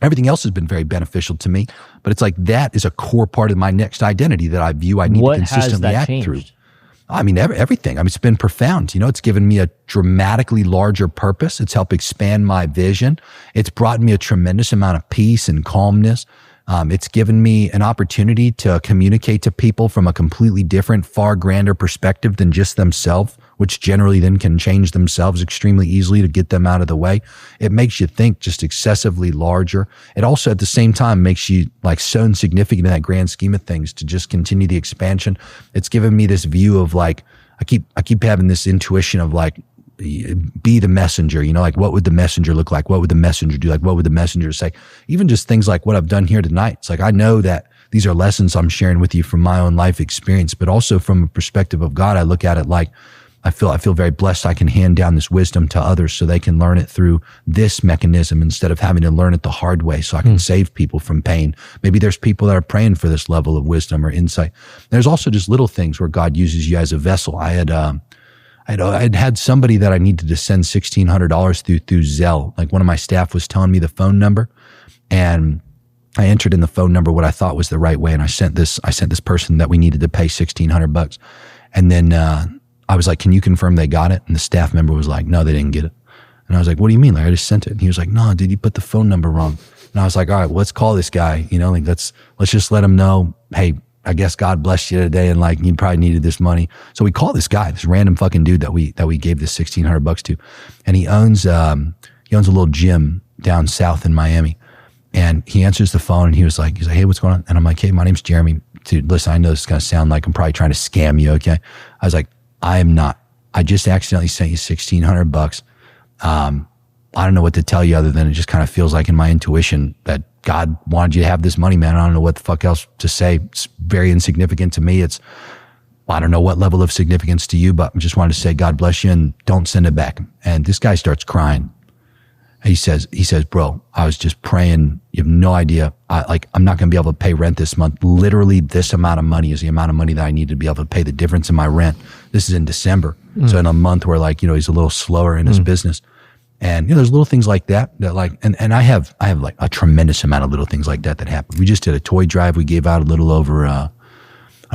Everything else has been very beneficial to me, but it's like that is a core part of my next identity that I view I need to consistently act through. I mean, everything. I mean, it's been profound. It's given me a dramatically larger purpose. It's helped expand my vision. It's brought me a tremendous amount of peace and calmness. It's given me an opportunity to communicate to people from a completely different, far grander perspective than just themselves, which generally then can change themselves extremely easily to get them out of the way. It makes you think just excessively larger. It also at the same time makes you like so insignificant in that grand scheme of things to just continue the expansion. It's given me this view of like, I keep having this intuition of like, be the messenger, like what would the messenger look like? What would the messenger do? Like, what would the messenger say? Even just things like what I've done here tonight. It's like, I know that these are lessons I'm sharing with you from my own life experience, but also from a perspective of God. I look at it like I feel very blessed. I can hand down this wisdom to others so they can learn it through this mechanism instead of having to learn it the hard way, so I can save people from pain. Maybe there's people that are praying for this level of wisdom or insight. There's also just little things where God uses you as a vessel. I'd had somebody that I needed to send $1,600 through Zelle. Like one of my staff was telling me the phone number, and I entered in the phone number what I thought was the right way, and I sent this person that we needed to pay $1,600. And then I was like, "Can you confirm they got it?" And the staff member was like, "No, they didn't get it." And I was like, "What do you mean? Like I just sent it." And he was like, "No, dude, you put the phone number wrong." And I was like, "All right, well, let's call this guy. Like let's just let him know, hey, I guess God blessed you today, and like you probably needed this money." So we call this guy, this random fucking dude that we gave this $1,600 to, and he owns a little gym down south in Miami. And he answers the phone, and he's like, "Hey, what's going on?" And I'm like, "Hey, my name's Jeremy. Dude, listen, I know this is gonna sound like I'm probably trying to scam you, okay?" I was like, "I am not. I just accidentally sent you $1,600. I don't know what to tell you other than it just kind of feels like in my intuition that God wanted you to have this money, man. I don't know what the fuck else to say. It's very insignificant to me. I don't know what level of significance to you, but I just wanted to say God bless you and don't send it back." And this guy starts crying. He says, "Bro, I was just praying. You have no idea. I'm not going to be able to pay rent this month. Literally this amount of money is the amount of money that I need to be able to pay the difference in my rent." This is in December. So in a month where he's a little slower in his business. And, there's little things like that and I have like a tremendous amount of little things like that happen. We just did a toy drive. We gave out a little over, I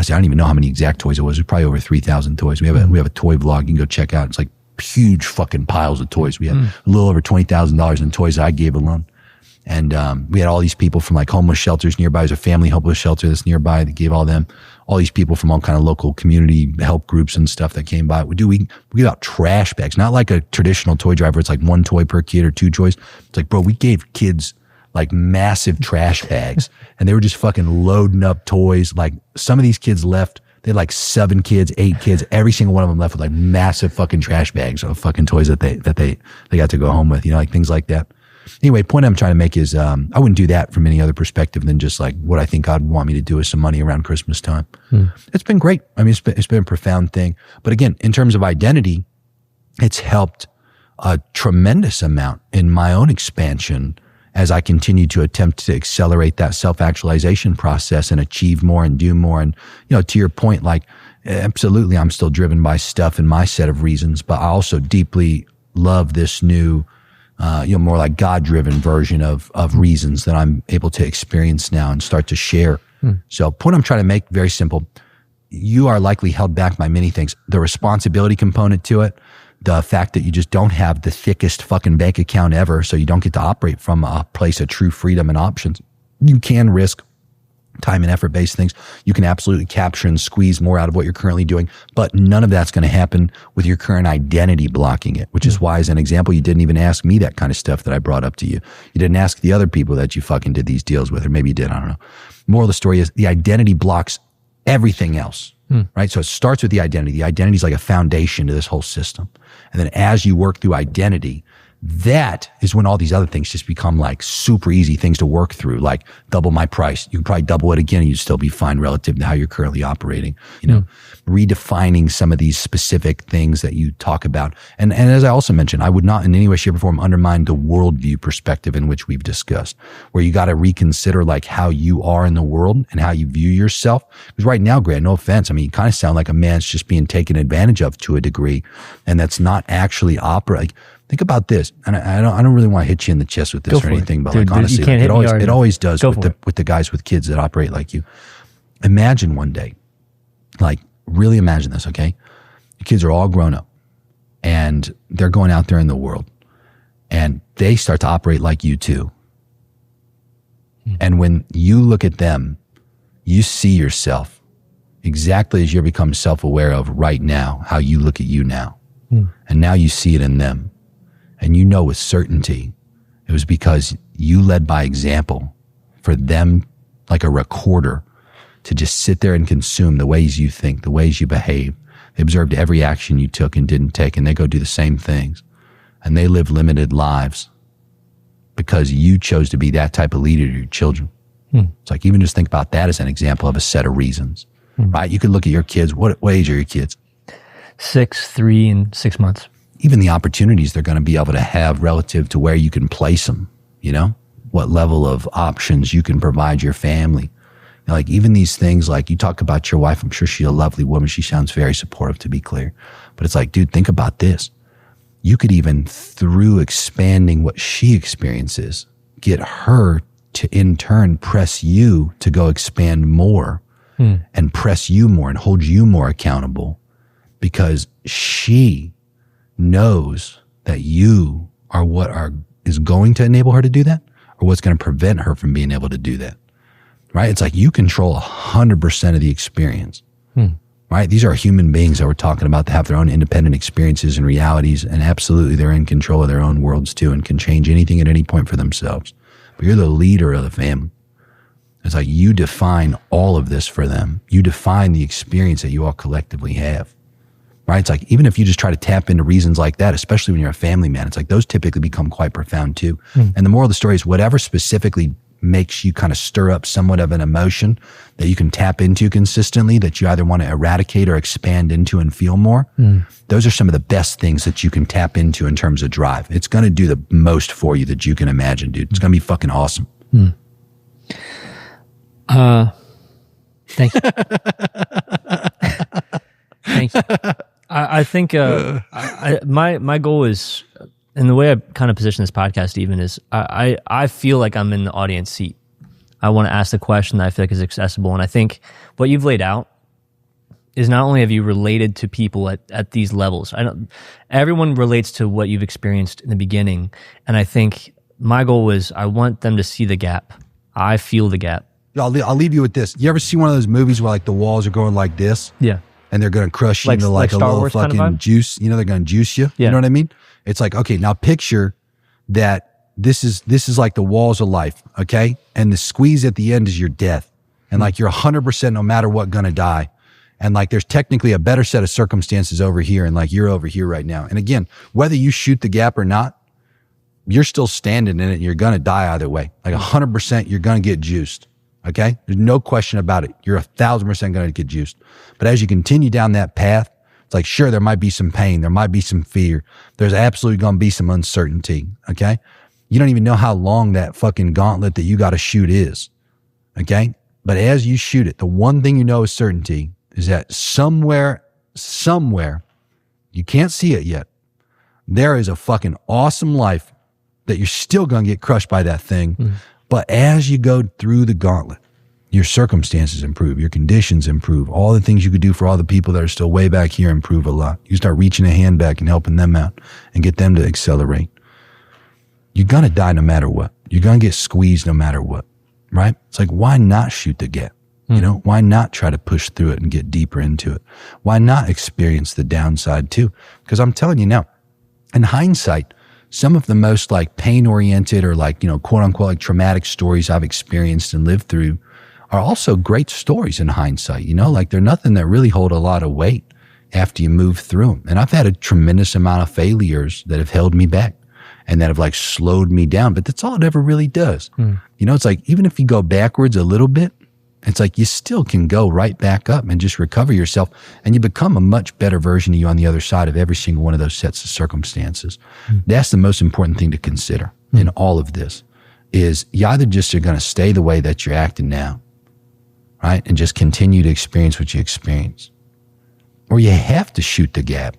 don't even know how many exact toys it was. It was probably over 3,000 toys. We have a toy vlog you can go check out. It's like huge fucking piles of toys. We had a little over $20,000 in toys I gave alone. And we had all these people from like homeless shelters nearby. There's a family homeless shelter that's nearby that gave all these people from all kind of local community help groups and stuff that came by. We give out trash bags, not like a traditional toy drive where it's like one toy per kid or two toys. It's like, bro, we gave kids like massive trash bags, and they were just fucking loading up toys. Like some of these kids left. They had like 7 kids, 8 kids. Every single one of them left with like massive fucking trash bags of fucking toys that they got to go home with, like things like that. Anyway, point I'm trying to make is I wouldn't do that from any other perspective than just like what I think God would want me to do with some money around Christmas time. It's been great. I mean, it's been a profound thing. But again, in terms of identity, it's helped a tremendous amount in my own expansion as I continue to attempt to accelerate that self-actualization process and achieve more and do more. And, to your point, like, absolutely, I'm still driven by stuff in my set of reasons, but I also deeply love this new, more like God-driven version of reasons that I'm able to experience now and start to share. So point I'm trying to make, very simple. You are likely held back by many things. The responsibility component to it, the fact that you just don't have the thickest fucking bank account ever, so you don't get to operate from a place of true freedom and options. You can risk time and effort-based things. You can absolutely capture and squeeze more out of what you're currently doing, but none of that's going to happen with your current identity blocking it, which is why, as an example, you didn't even ask me that kind of stuff that I brought up to you. You didn't ask the other people that you fucking did these deals with, or maybe you did, I don't know. Moral of the story is the identity blocks everything else, right? So it starts with the identity. The identity is like a foundation to this whole system. And then as you work through identity, that is when all these other things just become like super easy things to work through, like double my price. You can probably double it again and you'd still be fine relative to how you're currently operating, redefining some of these specific things that you talk about. And as I also mentioned, I would not in any way, shape, or form undermine the worldview perspective in which we've discussed, where you got to reconsider like how you are in the world and how you view yourself. Because right now, Grant, no offense, I mean, you kind of sound like a man that's just being taken advantage of to a degree, and that's not actually operating. Think about this, and I don't really want to hit you in the chest with this or anything, but dude, like honestly, like it always does with the guys with kids that operate like you. Imagine one day, like really imagine this, okay? The kids are all grown up, and they're going out there in the world, and they start to operate like you too. And when you look at them, you see yourself exactly as you're become self-aware of right now, how you look at you now, and now you see it in them. And you know with certainty it was because you led by example for them, like a recorder, to just sit there and consume the ways you think, the ways you behave. They observed every action you took and didn't take, and they go do the same things. And they live limited lives because you chose to be that type of leader to your children. It's like, even just think about that as an example of a set of reasons, right? You could look at your kids. What age are your kids?
6, 3, and 6 months.
Even the opportunities they're going to be able to have relative to where you can place them, you know, what level of options you can provide your family. Like, even these things, like you talk about your wife, I'm sure she's a lovely woman. She sounds very supportive, to be clear. But it's like, dude, think about this. You could even, through expanding what she experiences, get her to in turn press you to go expand more and press you more and hold you more accountable, because she knows that you are what is going to enable her to do that, or what's going to prevent her from being able to do that. Right? It's like you control 100% of the experience. Right? These are human beings that we're talking about that have their own independent experiences and realities, and absolutely they're in control of their own worlds too and can change anything at any point for themselves. But you're the leader of the family. It's like you define all of this for them. You define the experience that you all collectively have. Right? It's like, even if you just try to tap into reasons like that, especially when you're a family man, it's like those typically become quite profound too. And the moral of the story is, whatever specifically makes you kind of stir up somewhat of an emotion that you can tap into consistently, that you either want to eradicate or expand into and feel more, those are some of the best things that you can tap into in terms of drive. It's going to do the most for you that you can imagine, dude. It's going to be fucking awesome.
Thank you. Thank you. I think my goal is, and the way I kind of position this podcast even is, I feel like I'm in the audience seat. I want to ask the question that I feel like is accessible. And I think what you've laid out is, not only have you related to people at these levels, everyone relates to what you've experienced in the beginning. And I think my goal was, I want them to see the gap. I feel the gap.
I'll leave you with this. You ever see one of those movies where like the walls are going like this?
Yeah.
And they're going to crush you into like a little fucking kind of juice. You know, they're going to juice you. Yeah. You know what I mean? It's like, okay, now picture that this is like the walls of life, okay? And the squeeze at the end is your death. And like you're 100% no matter what going to die. And like there's technically a better set of circumstances over here, and like you're over here right now. And again, whether you shoot the gap or not, you're still standing in it and you're going to die either way. Like 100% you're going to get juiced. Okay? There's no question about it. You're 1,000% going to get juiced. But as you continue down that path, it's like, sure, there might be some pain. There might be some fear. There's absolutely going to be some uncertainty. Okay? You don't even know how long that fucking gauntlet that you got to shoot is. Okay? But as you shoot it, the one thing you know is certainty is that somewhere, you can't see it yet, there is a fucking awesome life that you're still going to get crushed by that thing. But as you go through the gauntlet, your circumstances improve, your conditions improve, all the things you could do for all the people that are still way back here improve a lot. You start reaching a hand back and helping them out and get them to accelerate. You're going to die no matter what. You're going to get squeezed no matter what, right? It's like, why not shoot the gap? You know, why not try to push through it and get deeper into it? Why not experience the downside too? Because I'm telling you now, in hindsight, some of the most like pain-oriented or like, you know, quote unquote, like traumatic stories I've experienced and lived through are also great stories in hindsight. You know, like they're nothing that really hold a lot of weight after you move through them. And I've had a tremendous amount of failures that have held me back and that have like slowed me down, but that's all it ever really does. You know, it's like, even if you go backwards a little bit, it's like you still can go right back up and just recover yourself, and you become a much better version of you on the other side of every single one of those sets of circumstances. That's the most important thing to consider in all of this, is you either just are going to stay the way that you're acting now, right, and just continue to experience what you experience, or you have to shoot the gap,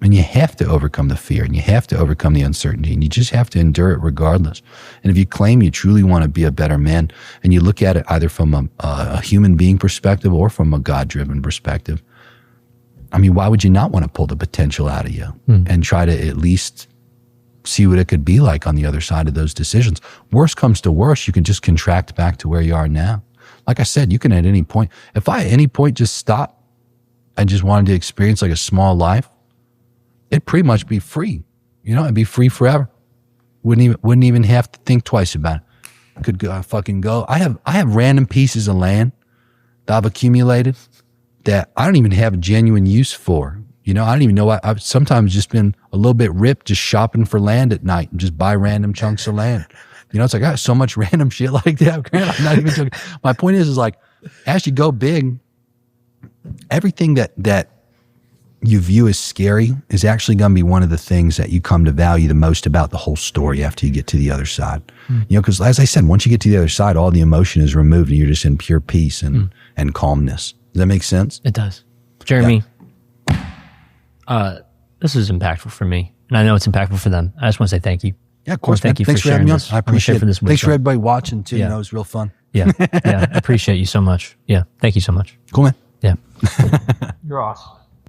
and you have to overcome the fear, and you have to overcome the uncertainty, and you just have to endure it regardless. And if you claim you truly want to be a better man, and you look at it either from a human being perspective or from a God-driven perspective, I mean, why would you not want to pull the potential out of you and try to at least see what it could be like on the other side of those decisions? Worst comes to worst, you can just contract back to where you are now. Like I said, you can at any point, if I at any point just stopped and just wanted to experience like a small life, it'd pretty much be free. You know, it'd be free forever. Wouldn't even have to think twice about it. I could go, fucking go. I have random pieces of land that I've accumulated that I don't even have a genuine use for. You know, I don't even know. I've sometimes just been a little bit ripped just shopping for land at night and just buy random chunks of land You know, it's like, I have so much random shit like that. Grant, I'm not even joking. My point is like, as you go big, everything that you view as scary is actually going to be one of the things that you come to value the most about the whole story after you get to the other side. You know, because as I said, once you get to the other side, all the emotion is removed and you're just in pure peace and calmness. Does that make sense?
It does. Jeremy, this is impactful for me, and I know it's impactful for them. I just want to say thank you.
Yeah, of course.
Thank you
Thanks
for
having
sharing
me on.
this.
I appreciate it.
For this
Thanks for
wisdom.
everybody watching too.
Yeah.
You know, it was real fun.
Yeah, I appreciate you so much. Yeah, thank you so much.
Cool, man.
Yeah. You're awesome.